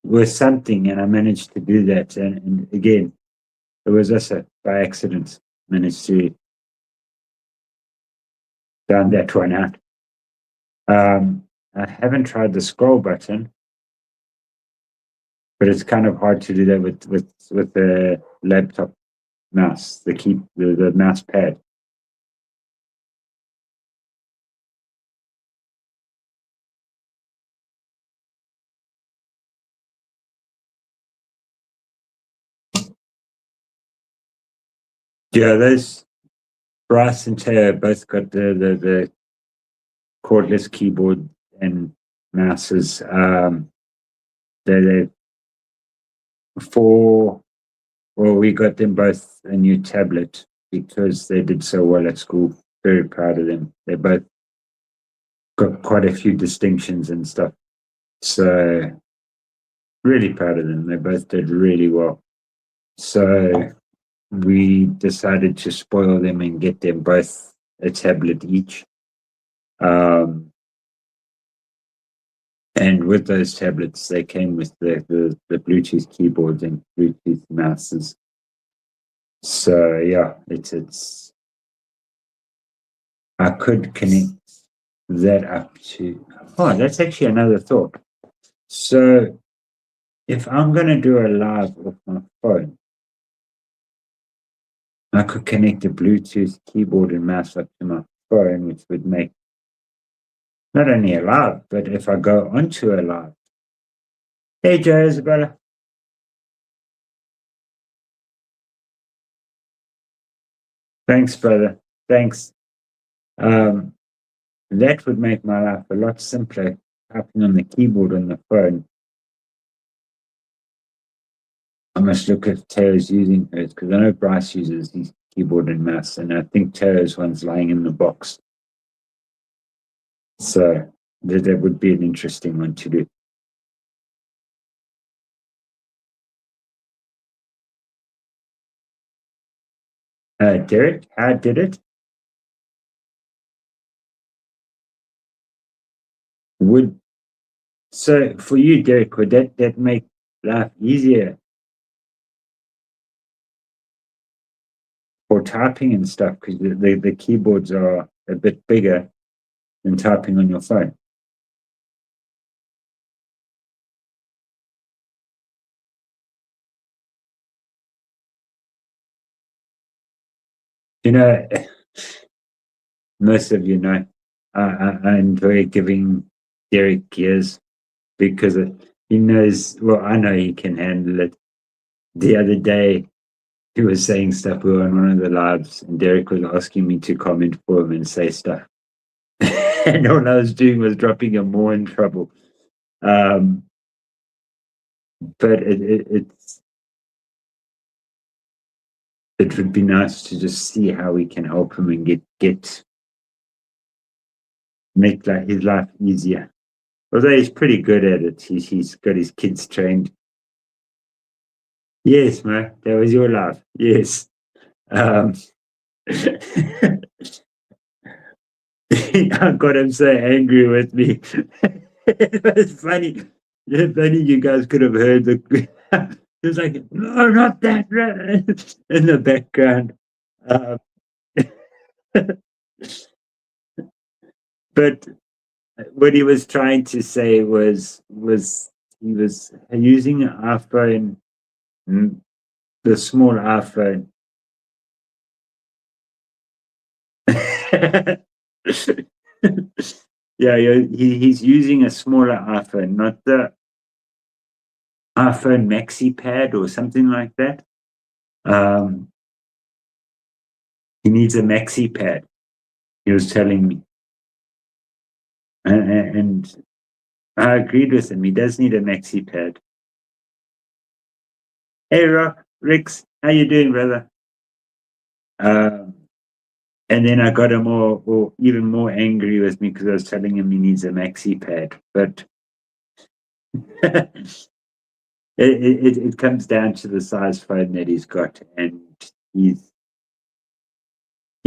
with something and I managed to do that. And again, it was also by accident, managed to down that one out. I haven't tried the scroll button, but it's kind of hard to do that with the laptop mouse, the mouse pad. Yeah, those Bryce and Teo both got the cordless keyboard and mouses. They for well, we got them both a new tablet because they did so well at school. Very proud of them. They both got quite a few distinctions and stuff. So really proud of them. They both did really well. So we decided to spoil them and get them both a tablet each. And with those tablets, they came with the Bluetooth keyboards and Bluetooth mouses. So yeah, it's I could connect that up to. Oh, that's actually another thought. So if I'm going to do a live off my phone, I could connect a Bluetooth keyboard and mouse up to my phone, which would make not only a live, but if I go onto a live. Hey, Joe, Isabella. Thanks, brother. Thanks. That would make my life a lot simpler, typing on the keyboard on the phone. I must look if Taylor's using hers because I know Bryce uses his keyboard and mouse, and I think Taylor's one's lying in the box. So that would be an interesting one to do. Derek, how did it? Would so for you, Derek, would that make life easier? for typing and stuff because the keyboards are a bit bigger than typing on your phone. You know, most of you know, I enjoy giving Derek gears because he knows, well, I know he can handle it. The other day, he was saying stuff. We were on one of the lives, and Derek was asking me to comment for him and say stuff. And all I was doing was dropping him more in trouble. But it would be nice to just see how we can help him and make his life easier. Although he's pretty good at it, he's got his kids trained. Yes, man, that was your laugh. Yes. I got him so angry with me. It was funny. It's funny you guys could have heard the. It was like, no, not that, in the background. But what he was trying to say was he was using an iPhone, the small iPhone. Yeah, he's using a smaller iPhone, not the iPhone Maxi Pad or something like that. He needs a Maxi Pad. He was telling me, and I agreed with him. He does need a Maxi Pad. Hey, Rix, how you doing, brother? And then I got him even more angry with me because I was telling him he needs a Maxi Pad. But it comes down to the size phone that he's got, and he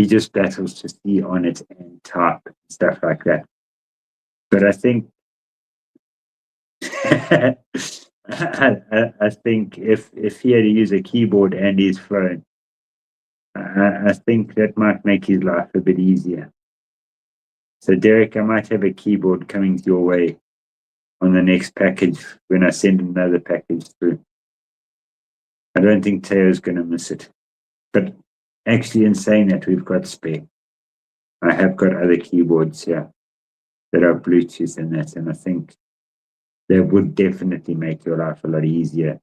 just battles to see on it and type and stuff like that. But I think I think if he had to use a keyboard and his phone, I think that might make his life a bit easier. So Derek, I might have a keyboard coming your way on the next package when I send another package through. I don't think Teo's going to miss it. But actually, in saying that, we've got spare. I have got other keyboards here that are Bluetooth and that, and I think that would definitely make your life a lot easier.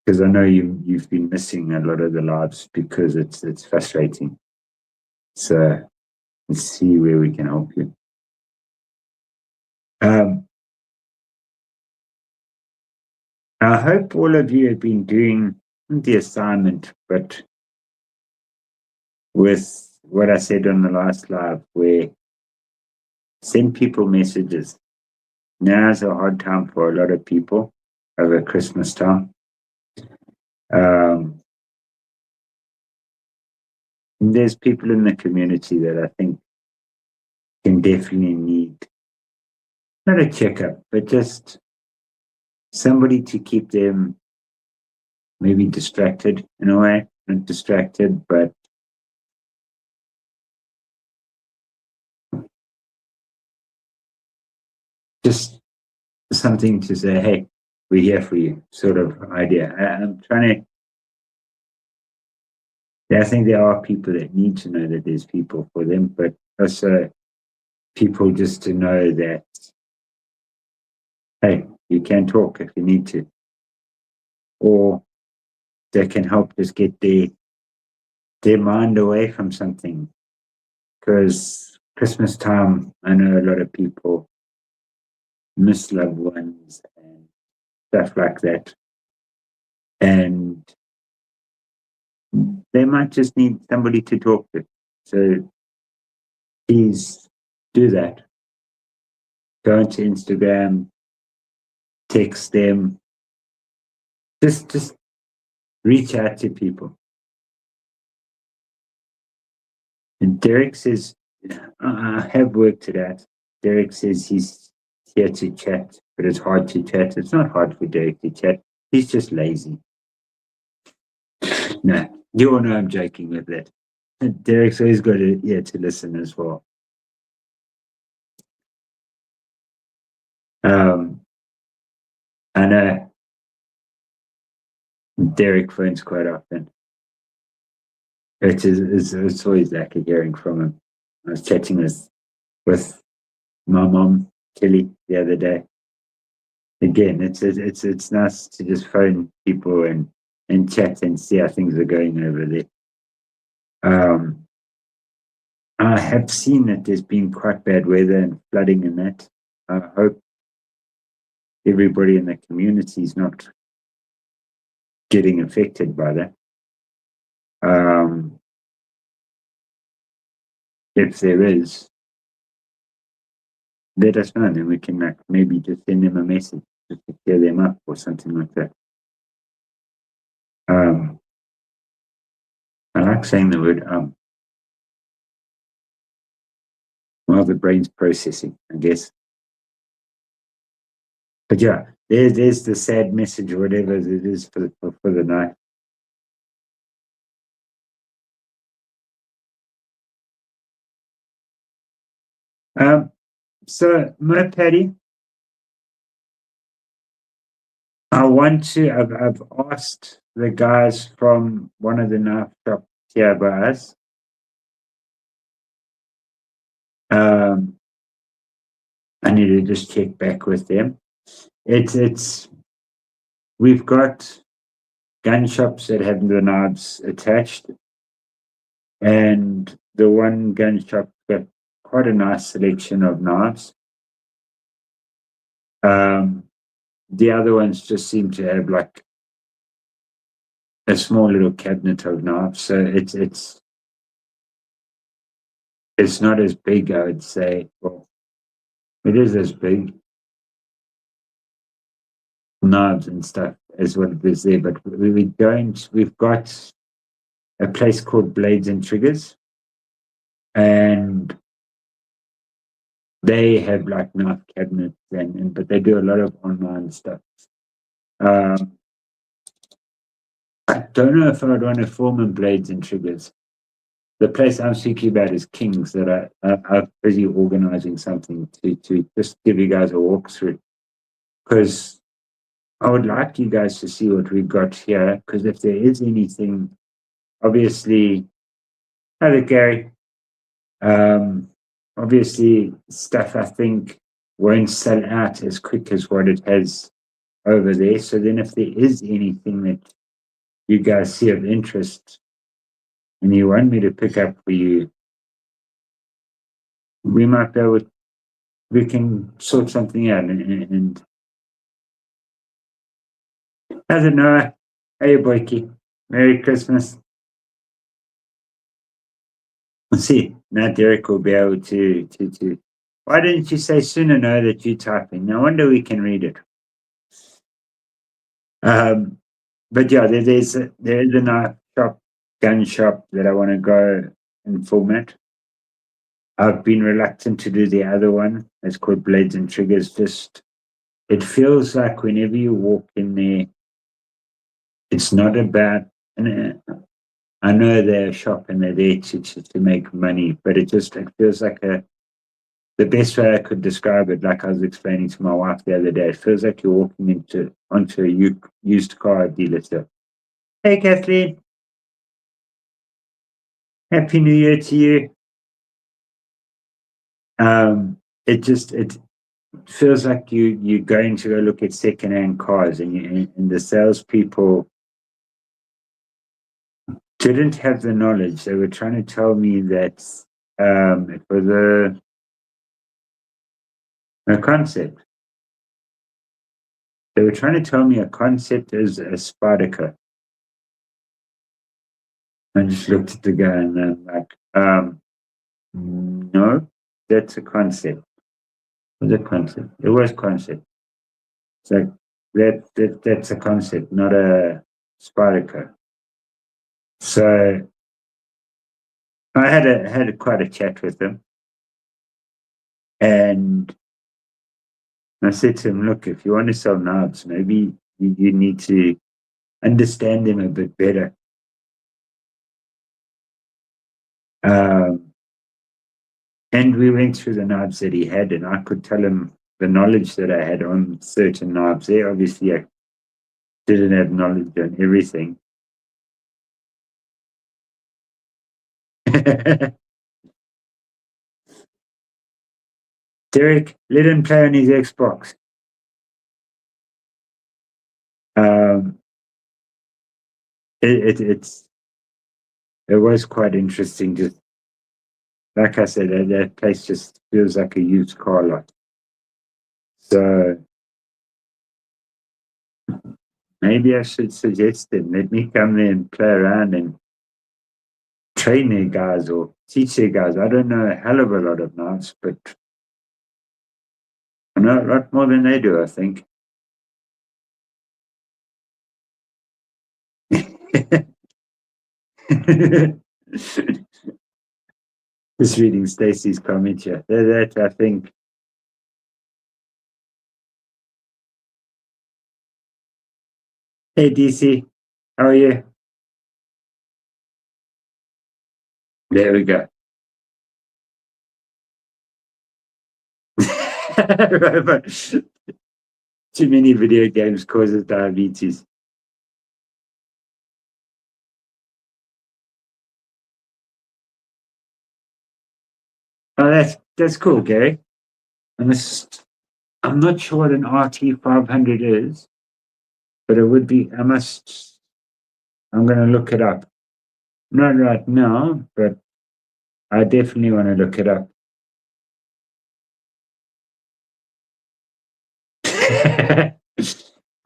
Because I know you've been missing a lot of the lives because it's frustrating. So let's see where we can help you. I hope all of you have been doing the assignment, but with what I said on the last live, where send people messages. Now's a hard time for a lot of people over Christmas time. There's people in the community that I think can definitely need not a checkup, but just somebody to keep them maybe distracted in a way. Not distracted, but just something to say, hey, we're here for you, sort of idea. I'm trying to. I think there are people that need to know that there's people for them, but also people just to know that, hey, you can talk if you need to, or they can help just get their mind away from something. Because Christmas time, I know a lot of people miss loved ones and stuff like that, and they might just need somebody to talk to. So please do that. Go onto Instagram, text them, just reach out to people. And Derek says, I have worked it out. Derek says he's here to chat, but it's hard to chat. It's not hard for Derek to chat. He's just lazy. No, You all know I'm joking with that. Derek's always got an ear to listen as well. I know Derek phones quite often. It's always like hearing from him. I was chatting with my mom, Kelly, the other day. Again, it's nice to just phone people and chat and see how things are going over there. I have seen that there's been quite bad weather and flooding and that. I hope everybody in the community is not getting affected by that. If there is, let us know, and then we can like maybe just send them a message just to clear them up or something like that. I like saying the word while the brain's processing, I guess. But yeah, there's the sad message or whatever it is for the night. So my Patty, I've asked the guys from one of the knife shops here by us. I need to just check back with them. It's we've got gun shops that have the knives attached, and the one gun shop got quite a nice selection of knives. The other ones just seem to have like a small little cabinet of knives, so it's not as big, I would say. Well, it is as big, knives and stuff as what it is there, but we don't. We've got a place called Blades and Triggers, and they have like knife cabinets and but they do a lot of online stuff. I don't know if I would want to form in Blades and Triggers. The place I'm speaking about is Kings, that I'm busy organizing something to just give you guys a walkthrough, because I would like you guys to see what we've got here, because if there is anything, obviously, hello Gary, obviously stuff I think won't sell out as quick as what it has over there. So then if there is anything that you guys see of interest and you want me to pick up for you, we might be able to, we can sort something out. And how's it, Noah? Hey, Boyki. Merry Christmas. Let's see. Now Derek will be able to. Why didn't you say sooner, Noah, that you're typing? No wonder we can read it. But yeah, there is a knife shop, gun shop that I want to go and format. I've been reluctant to do the other one. It's called Blades and Triggers. Just it feels like whenever you walk in there, it's not about. And I know they're a shop and they're there to make money, but it feels like the best way I could describe it, like I was explaining to my wife the other day, it feels like you're walking onto a used car dealership. Hey, Kathleen. Happy New Year to you. It feels like you're going to go look at secondhand cars, and the salespeople didn't have the knowledge. They were trying to tell me that it was a concept. They were trying to tell me a concept is a Spyderco. I just looked at the guy and I'm like, no, that's a concept. It was a concept. It was concept. It's like that's a concept, not a Spyderco. So I had quite a chat with him, and I said to him, "Look, if you want to sell knives, maybe you need to understand them a bit better. Um, and we went through the knobs that he had, and I could tell him the knowledge that I had on certain knobs. There, obviously, I didn't have knowledge on everything. Derek, let him play on his Xbox. Um, it was quite interesting. Just like I said, that place just feels like a used car lot. So maybe I should suggest them. Let me come there and play around and train their guys or teach their guys. I don't know a hell of a lot of knives, but I know a lot more than they do, I think. Just reading Stacey's comment here. That I think. Hey DC, how are you? There we go. Too many video games causes diabetes. Oh, that's cool, Gary. I'm not sure what an RT500 is, but it would be. I'm going to look it up. Not right now, but I definitely want to look it up.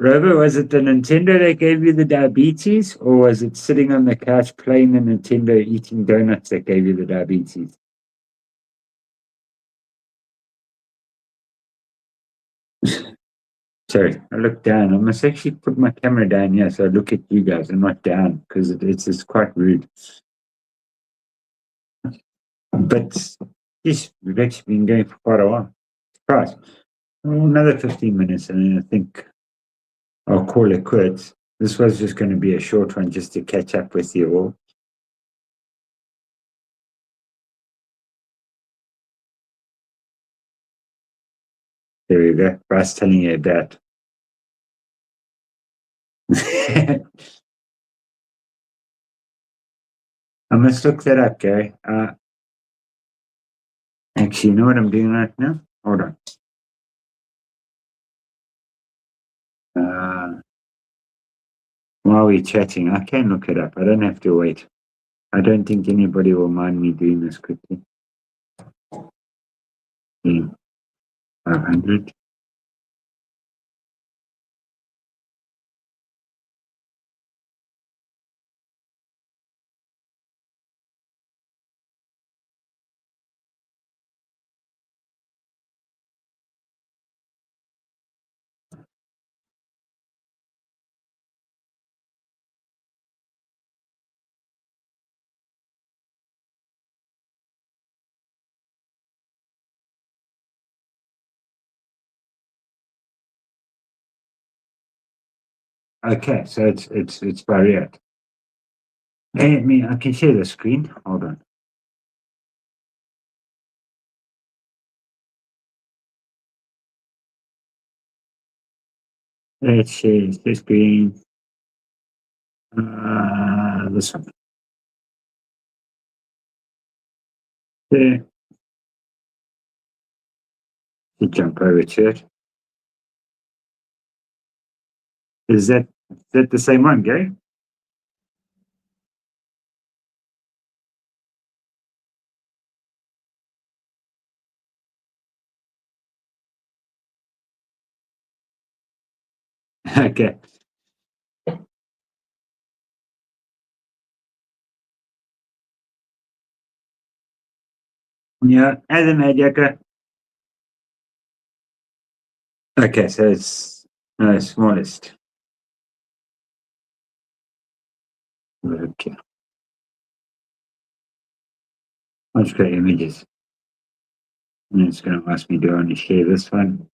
Robert, was it the Nintendo that gave you the diabetes, or was it sitting on the couch playing the Nintendo eating donuts that gave you the diabetes? Sorry, I look down. I must actually put my camera down here so I look at you guys and not down because it's quite rude. But yes, we've actually been going for quite a while. Surprise. Well, another 15 minutes and then I think I'll call it quits. This was just going to be a short one just to catch up with you all. There we go. Bryce telling you about. I must look that up, Gary. Actually, you know what I'm doing right now? Hold on. While we're chatting, I can look it up. I don't have to wait. I don't think anybody will mind me doing this quickly. 500. Okay, so it's Barrier. Hey, me, I can share the screen. Hold on. Let's share the screen. This one. There. You jump over to it. Is that the same one, Gary? Okay. Yeah, Adam Adjaka. Okay, so it's no smallest. Okay. Let's go images. And it's going to ask me, do I want to share this one?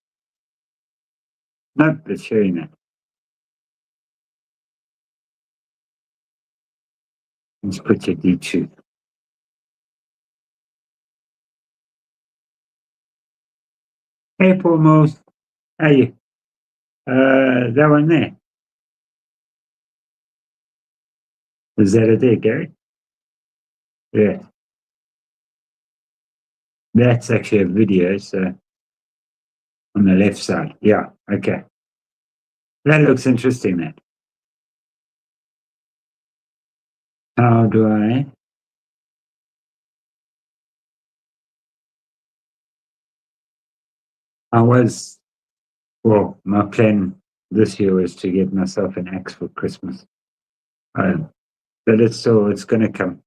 Nope, it's sharing it. Let's put your D2. Hey, Paul Mills. How you? That one there. Is that it there, Gary? Yeah. That's actually a video, so on the left side. Yeah, okay. That looks interesting, that. How do I? I was, well, my plan this year was to get myself an axe for Christmas. Uh, but it's going to come.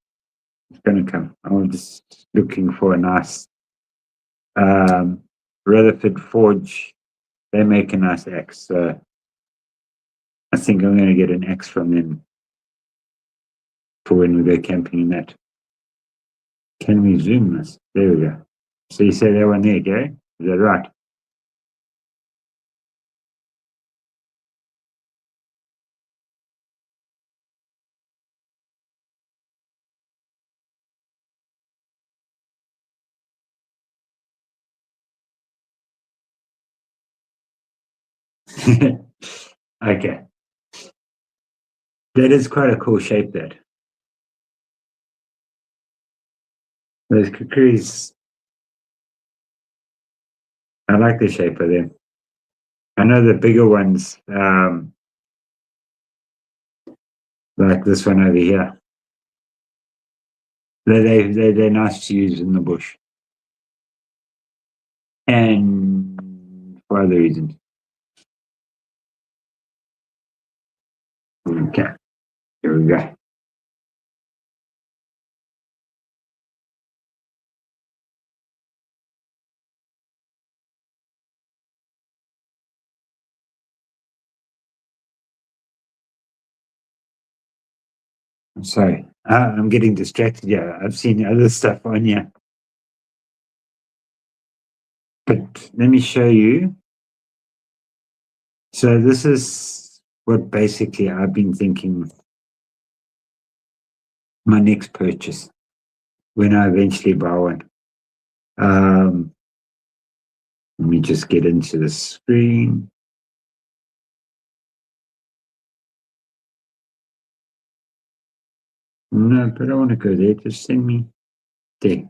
It's going to come. I was just looking for a nice um, Rutherford Forge. They make a nice axe. So I think I'm going to get an axe from them for when we go camping in that. Can we zoom this? There we go. So you say that one there, Gary? Is that right? Okay. That is quite a cool shape, that. Those kukris, I like the shape of them. I know the bigger ones, like this one over here, they're nice to use in the bush. And for other reasons. Okay, here we go. I'm sorry. I'm getting distracted. Yeah, I've seen other stuff on here. But let me show you. So this is what basically I've been thinking my next purchase when I eventually buy one. Let me just get into the screen. No, but I don't want to go there. Just send me there.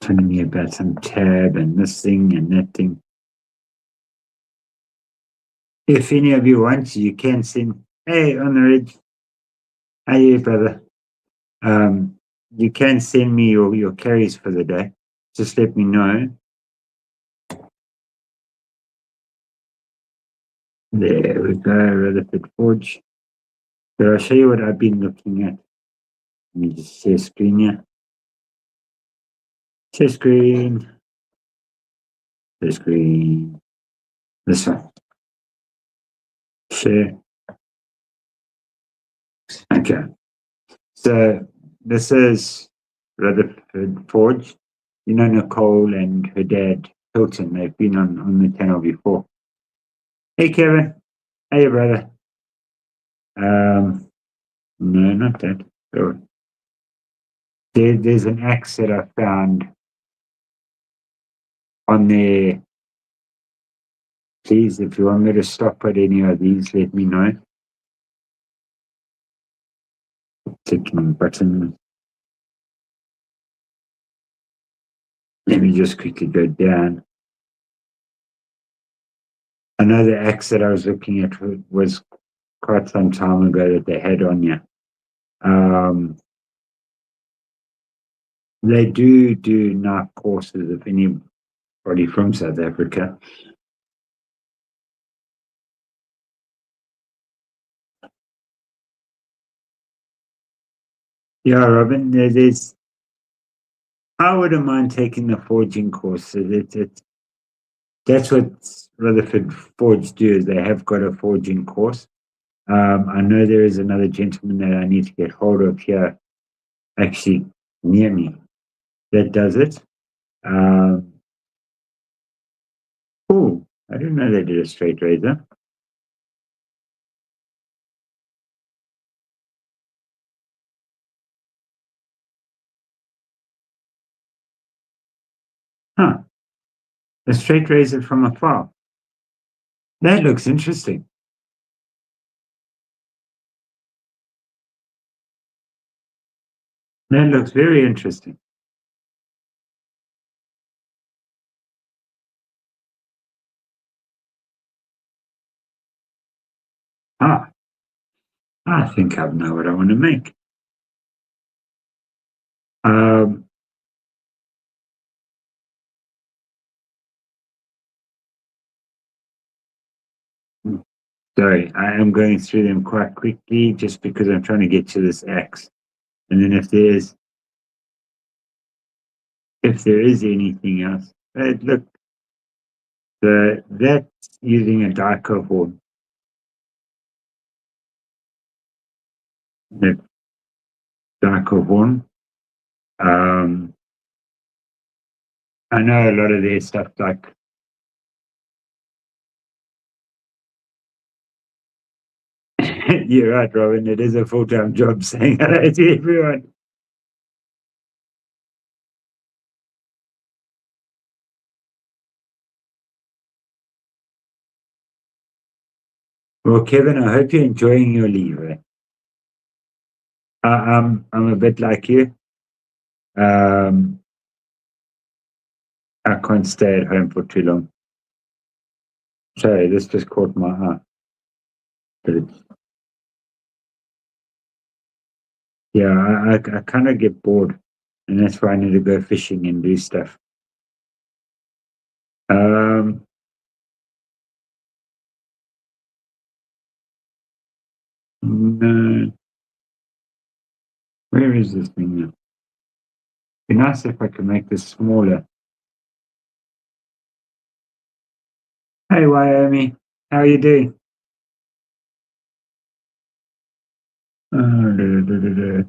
Telling me about some tab and this thing and that thing. If any of you want, you can send. Hey, on the ridge. How you, brother? You can send me your carries for the day. Just let me know. There we go, Rutherford Forge. So I'll show you what I've been looking at. Let me just share screen here. Share screen. Share screen. This one. Share. Okay. So this is Rutherford Forge. You know Nicole and her dad, Hilton. They've been on the channel before. Hey, Kevin. Hey, brother. No, not that. Oh. There's an axe that I found on there. Please, if you want me to stop at any of these, let me know. Clicking button. Let me just quickly go down. Another axe that I was looking at was quite some time ago that they had on here. They do knife courses if anybody from South Africa. Yeah, Robin, there's. I wouldn't mind taking the forging course. That's what Rutherford Forge do. Is they have got a forging course. I know there is another gentleman that I need to get hold of here, actually near me, that does it. Oh, I didn't know they did a straight razor. Huh. A straight razor from afar. That looks interesting. That looks very interesting. Ah, I think I know what I want to make. Um, Sorry, I am going through them quite quickly just because I'm trying to get to this axe. And then if there is anything else, look, that's using a dico horn. The dico horn. Um, I know a lot of their stuff like you're right, Robin. It is a full-time job saying hello to everyone. Well, Kevin, I hope you're enjoying your leave. I'm a bit like you. Um, I can't stay at home for too long. Sorry, this just caught my eye. But yeah, I kind of get bored, and that's why I need to go fishing and do stuff. Um, no, where is this thing now? Be nice if I could make this smaller. Hey, Wyoming, how are you doing? Da.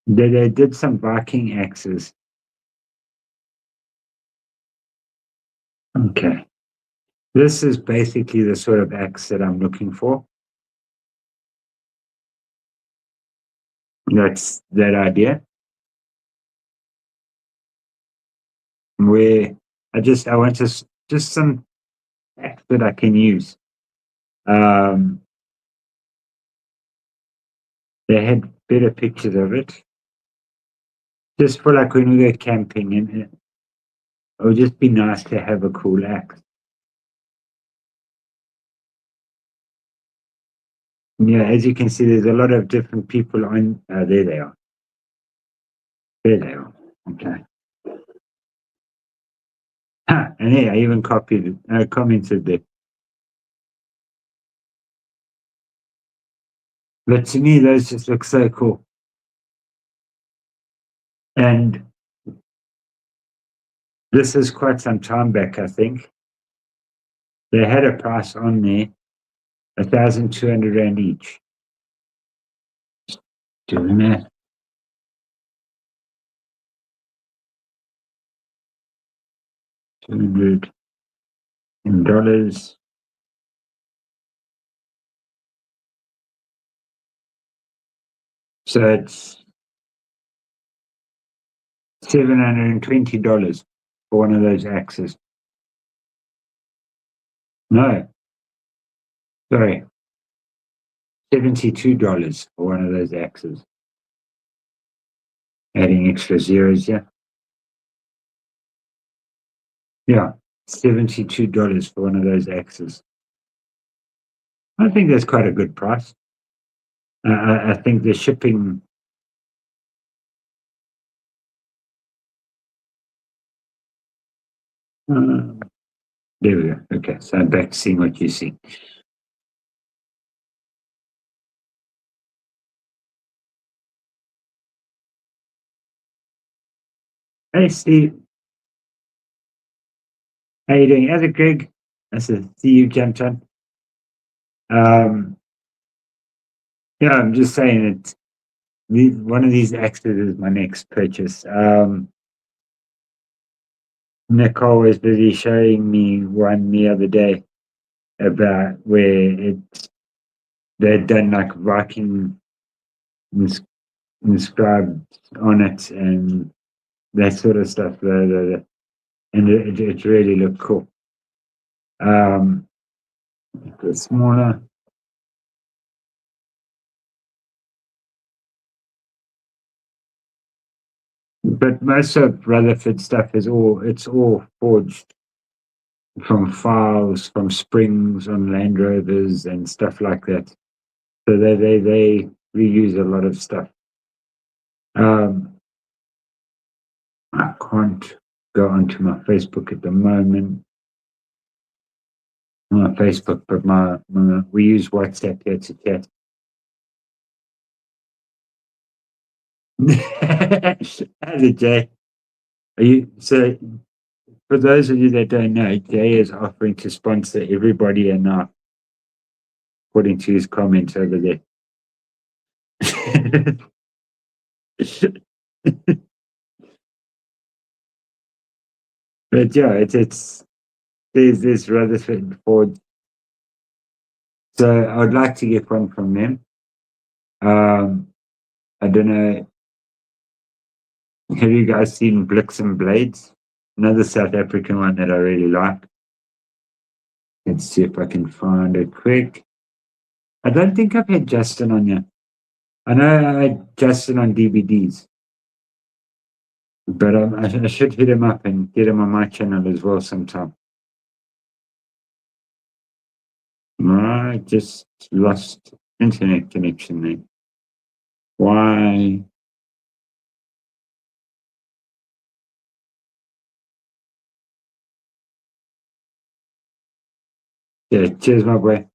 They did some Viking axes. Okay. This is basically the sort of axe that I'm looking for. That's that idea. Where I want just some axe that I can use. Um, they had better pictures of it. Just for like when we go camping, and it would just be nice to have a cool axe. Yeah, as you can see, there's a lot of different people on. There they are. There they are. Okay. And yeah, I even copied, commented there. But to me, those just look so cool. And this is quite some time back, I think. They had a price on there, 1,200 Rand each. Doing that. 200 in dollars. So it's $720 for one of those axes. No, sorry, $72 for one of those axes. Adding extra zeros, yeah. Yeah, $72 for one of those axes. I think that's quite a good price. I think the shipping. Uh, there we go. Okay, so I'm back to seeing what you see. Hey, Steve. How you doing? How's it, Greg? Nice to see you jumped on. Um, yeah, I'm just saying that one of these axes is my next purchase. Nicole was busy showing me one the other day about where they'd done like Viking inscribed on it, and that sort of stuff. And it really looked cool. The smaller. But most of Rutherford stuff is all forged from files, from springs on Land Rovers and stuff like that. So they reuse a lot of stuff. I can't go onto my Facebook at the moment. My Facebook, but we use WhatsApp here to chat. How's it, Jay? So for those of you that don't know, Jay is offering to sponsor everybody enough, according to his comments over there. But yeah, it's there's this Rutherford Ford. So I would like to get one from them. I don't know. Have you guys seen Blix and Blades? Another South African one that I really like. Let's see if I can find it quick. I don't think I've had Justin on yet. I know I had Justin on DVDs, but I should hit him up and get him on my channel as well sometime. I just lost internet connection there. Why? Yeah, cheers, my boy.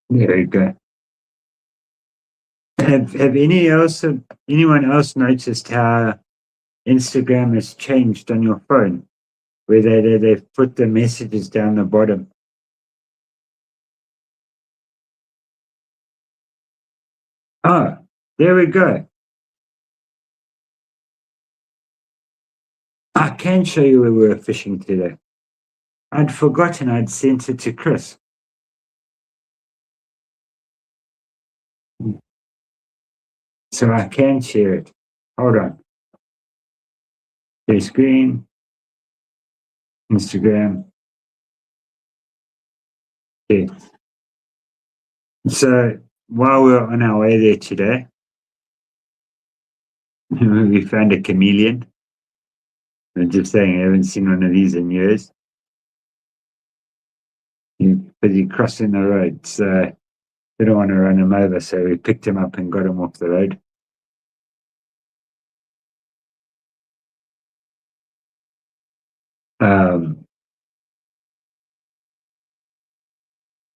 There you go. Have anyone else noticed how Instagram has changed on your phone, where they've put the messages down the bottom? Ah, there we go. I can show you where we were fishing today. I'd forgotten I'd sent it to Chris. So I can share it. Hold on. Share screen, Instagram. Okay. So while we're on our way there today, we found a chameleon. I'm just saying, I haven't seen one of these in years. But he crossing the road, so we don't want to run him over. So we picked him up and got him off the road.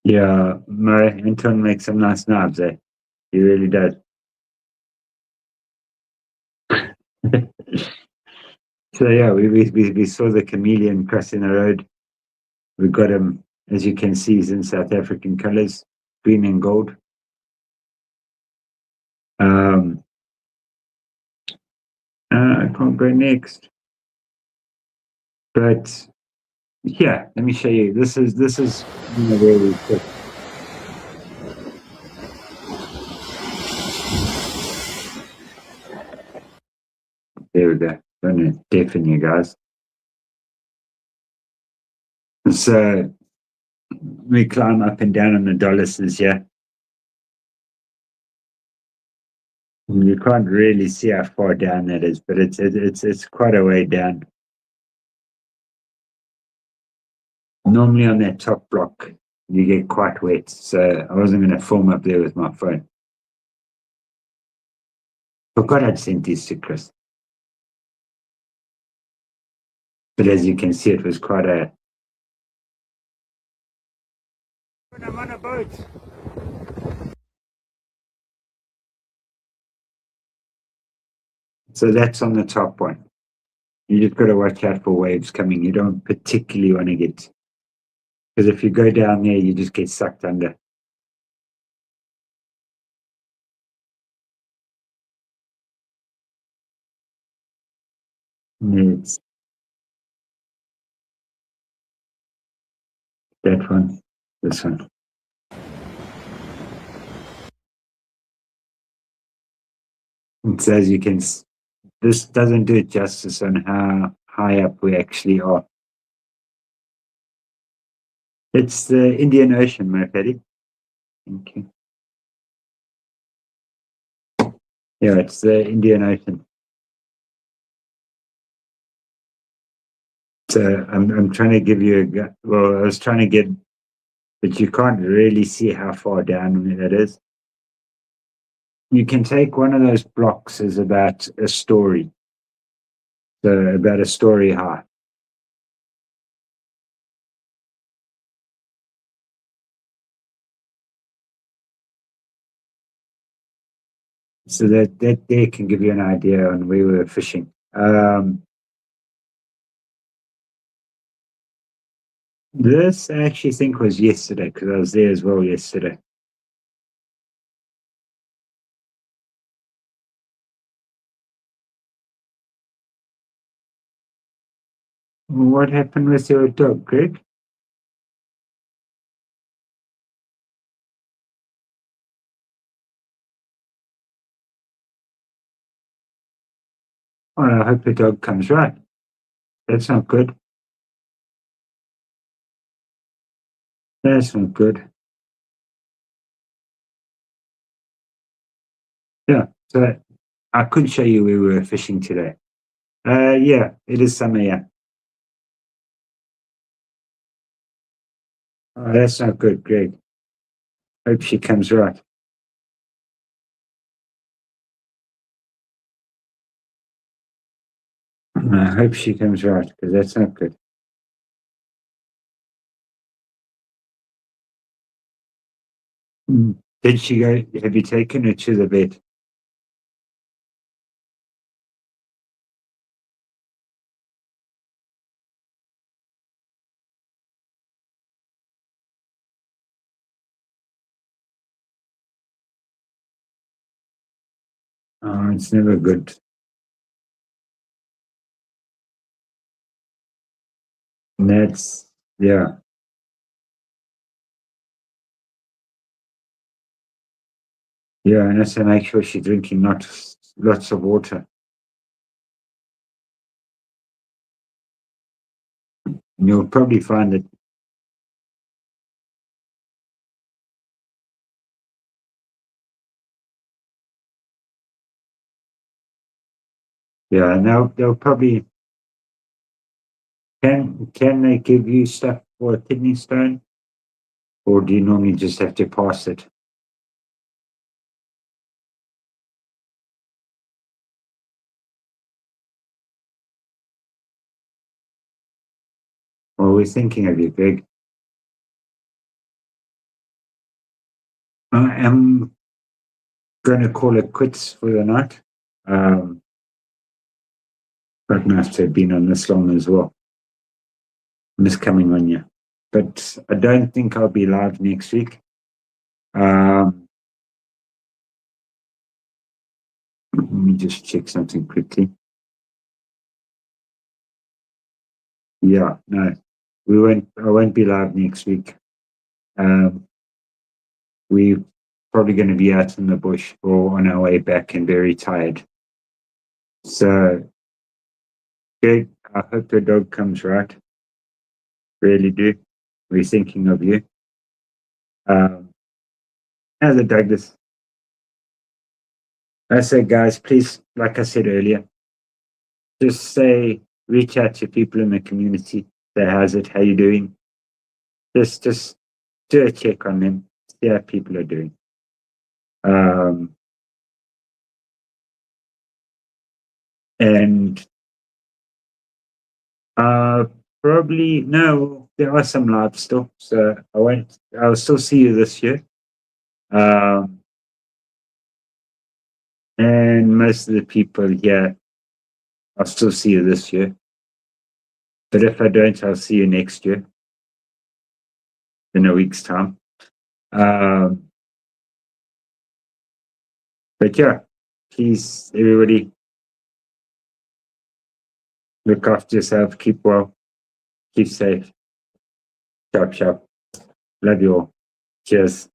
Yeah, Anton makes some nice knives, eh? He really does. So yeah, we saw the chameleon crossing the road. We got him, as you can see, he's in South African colors, green and gold. I can't go next, but yeah, let me show you. This is where we put. There we go. Don't want to deafen you guys. So we climb up and down on the Dulluses here. You can't really see how far down that is, but it's quite a way down. Normally on that top block, you get quite wet, so I wasn't going to film up there with my phone. Forgot I'd sent these to Chris. But as you can see, it was quite a. When I'm on a boat. So that's on the top one. You just got to watch out for waves coming. You don't particularly want to get, because if you go down there, you just get sucked under. It's that one, this one. So as you can, this doesn't do it justice on how high up we actually are. It's the Indian Ocean, my Paddy. Thank you. Yeah, it's the Indian Ocean. So I'm trying to give you well, I was trying to get, but you can't really see how far down it is. You can take one of those blocks as about a story. So about a story high. So that there can give you an idea on where we were fishing. This I actually think was yesterday because I was there as well yesterday. What happened with your dog, Greg? Well, I hope the dog comes right. That's not good. That's not good. Yeah. So I could show you where we were fishing today. Yeah, it is summer, yeah. Oh, that's not good, Greg. Hope she comes right. I hope she comes right because that's not good. Did she go? Have you taken her to the vet? Oh, it's never good. And that's, yeah, yeah, and that's to make sure she's drinking lots of water. And you'll probably find that, yeah, and they'll probably, can they give you stuff for a kidney stone? Or do you normally just have to pass it? Well, we're thinking of you, Greg. I am going to call it quits for the night. Quite nice to have been on this long as well. Miss coming on you. But I don't think I'll be live next week. Let me just check something quickly. Yeah, no, we won't. I won't be live next week. We're probably going to be out in the bush or on our way back and very tired. So, Greg, I hope your dog comes right. Really do. We're thinking of you. How's it, Douglas? I said, guys, please, like I said earlier, just reach out to people in the community. Say, how's it? How you doing? Just do a check on them. See how people are doing. And probably no, there are some live still, so I'll still see you this year. And most of the people here, I'll still see you this year. But if I don't, I'll see you next year in a week's time. But yeah, please, everybody, look after yourself, keep well, keep safe. Ciao, ciao. Love you all. Cheers.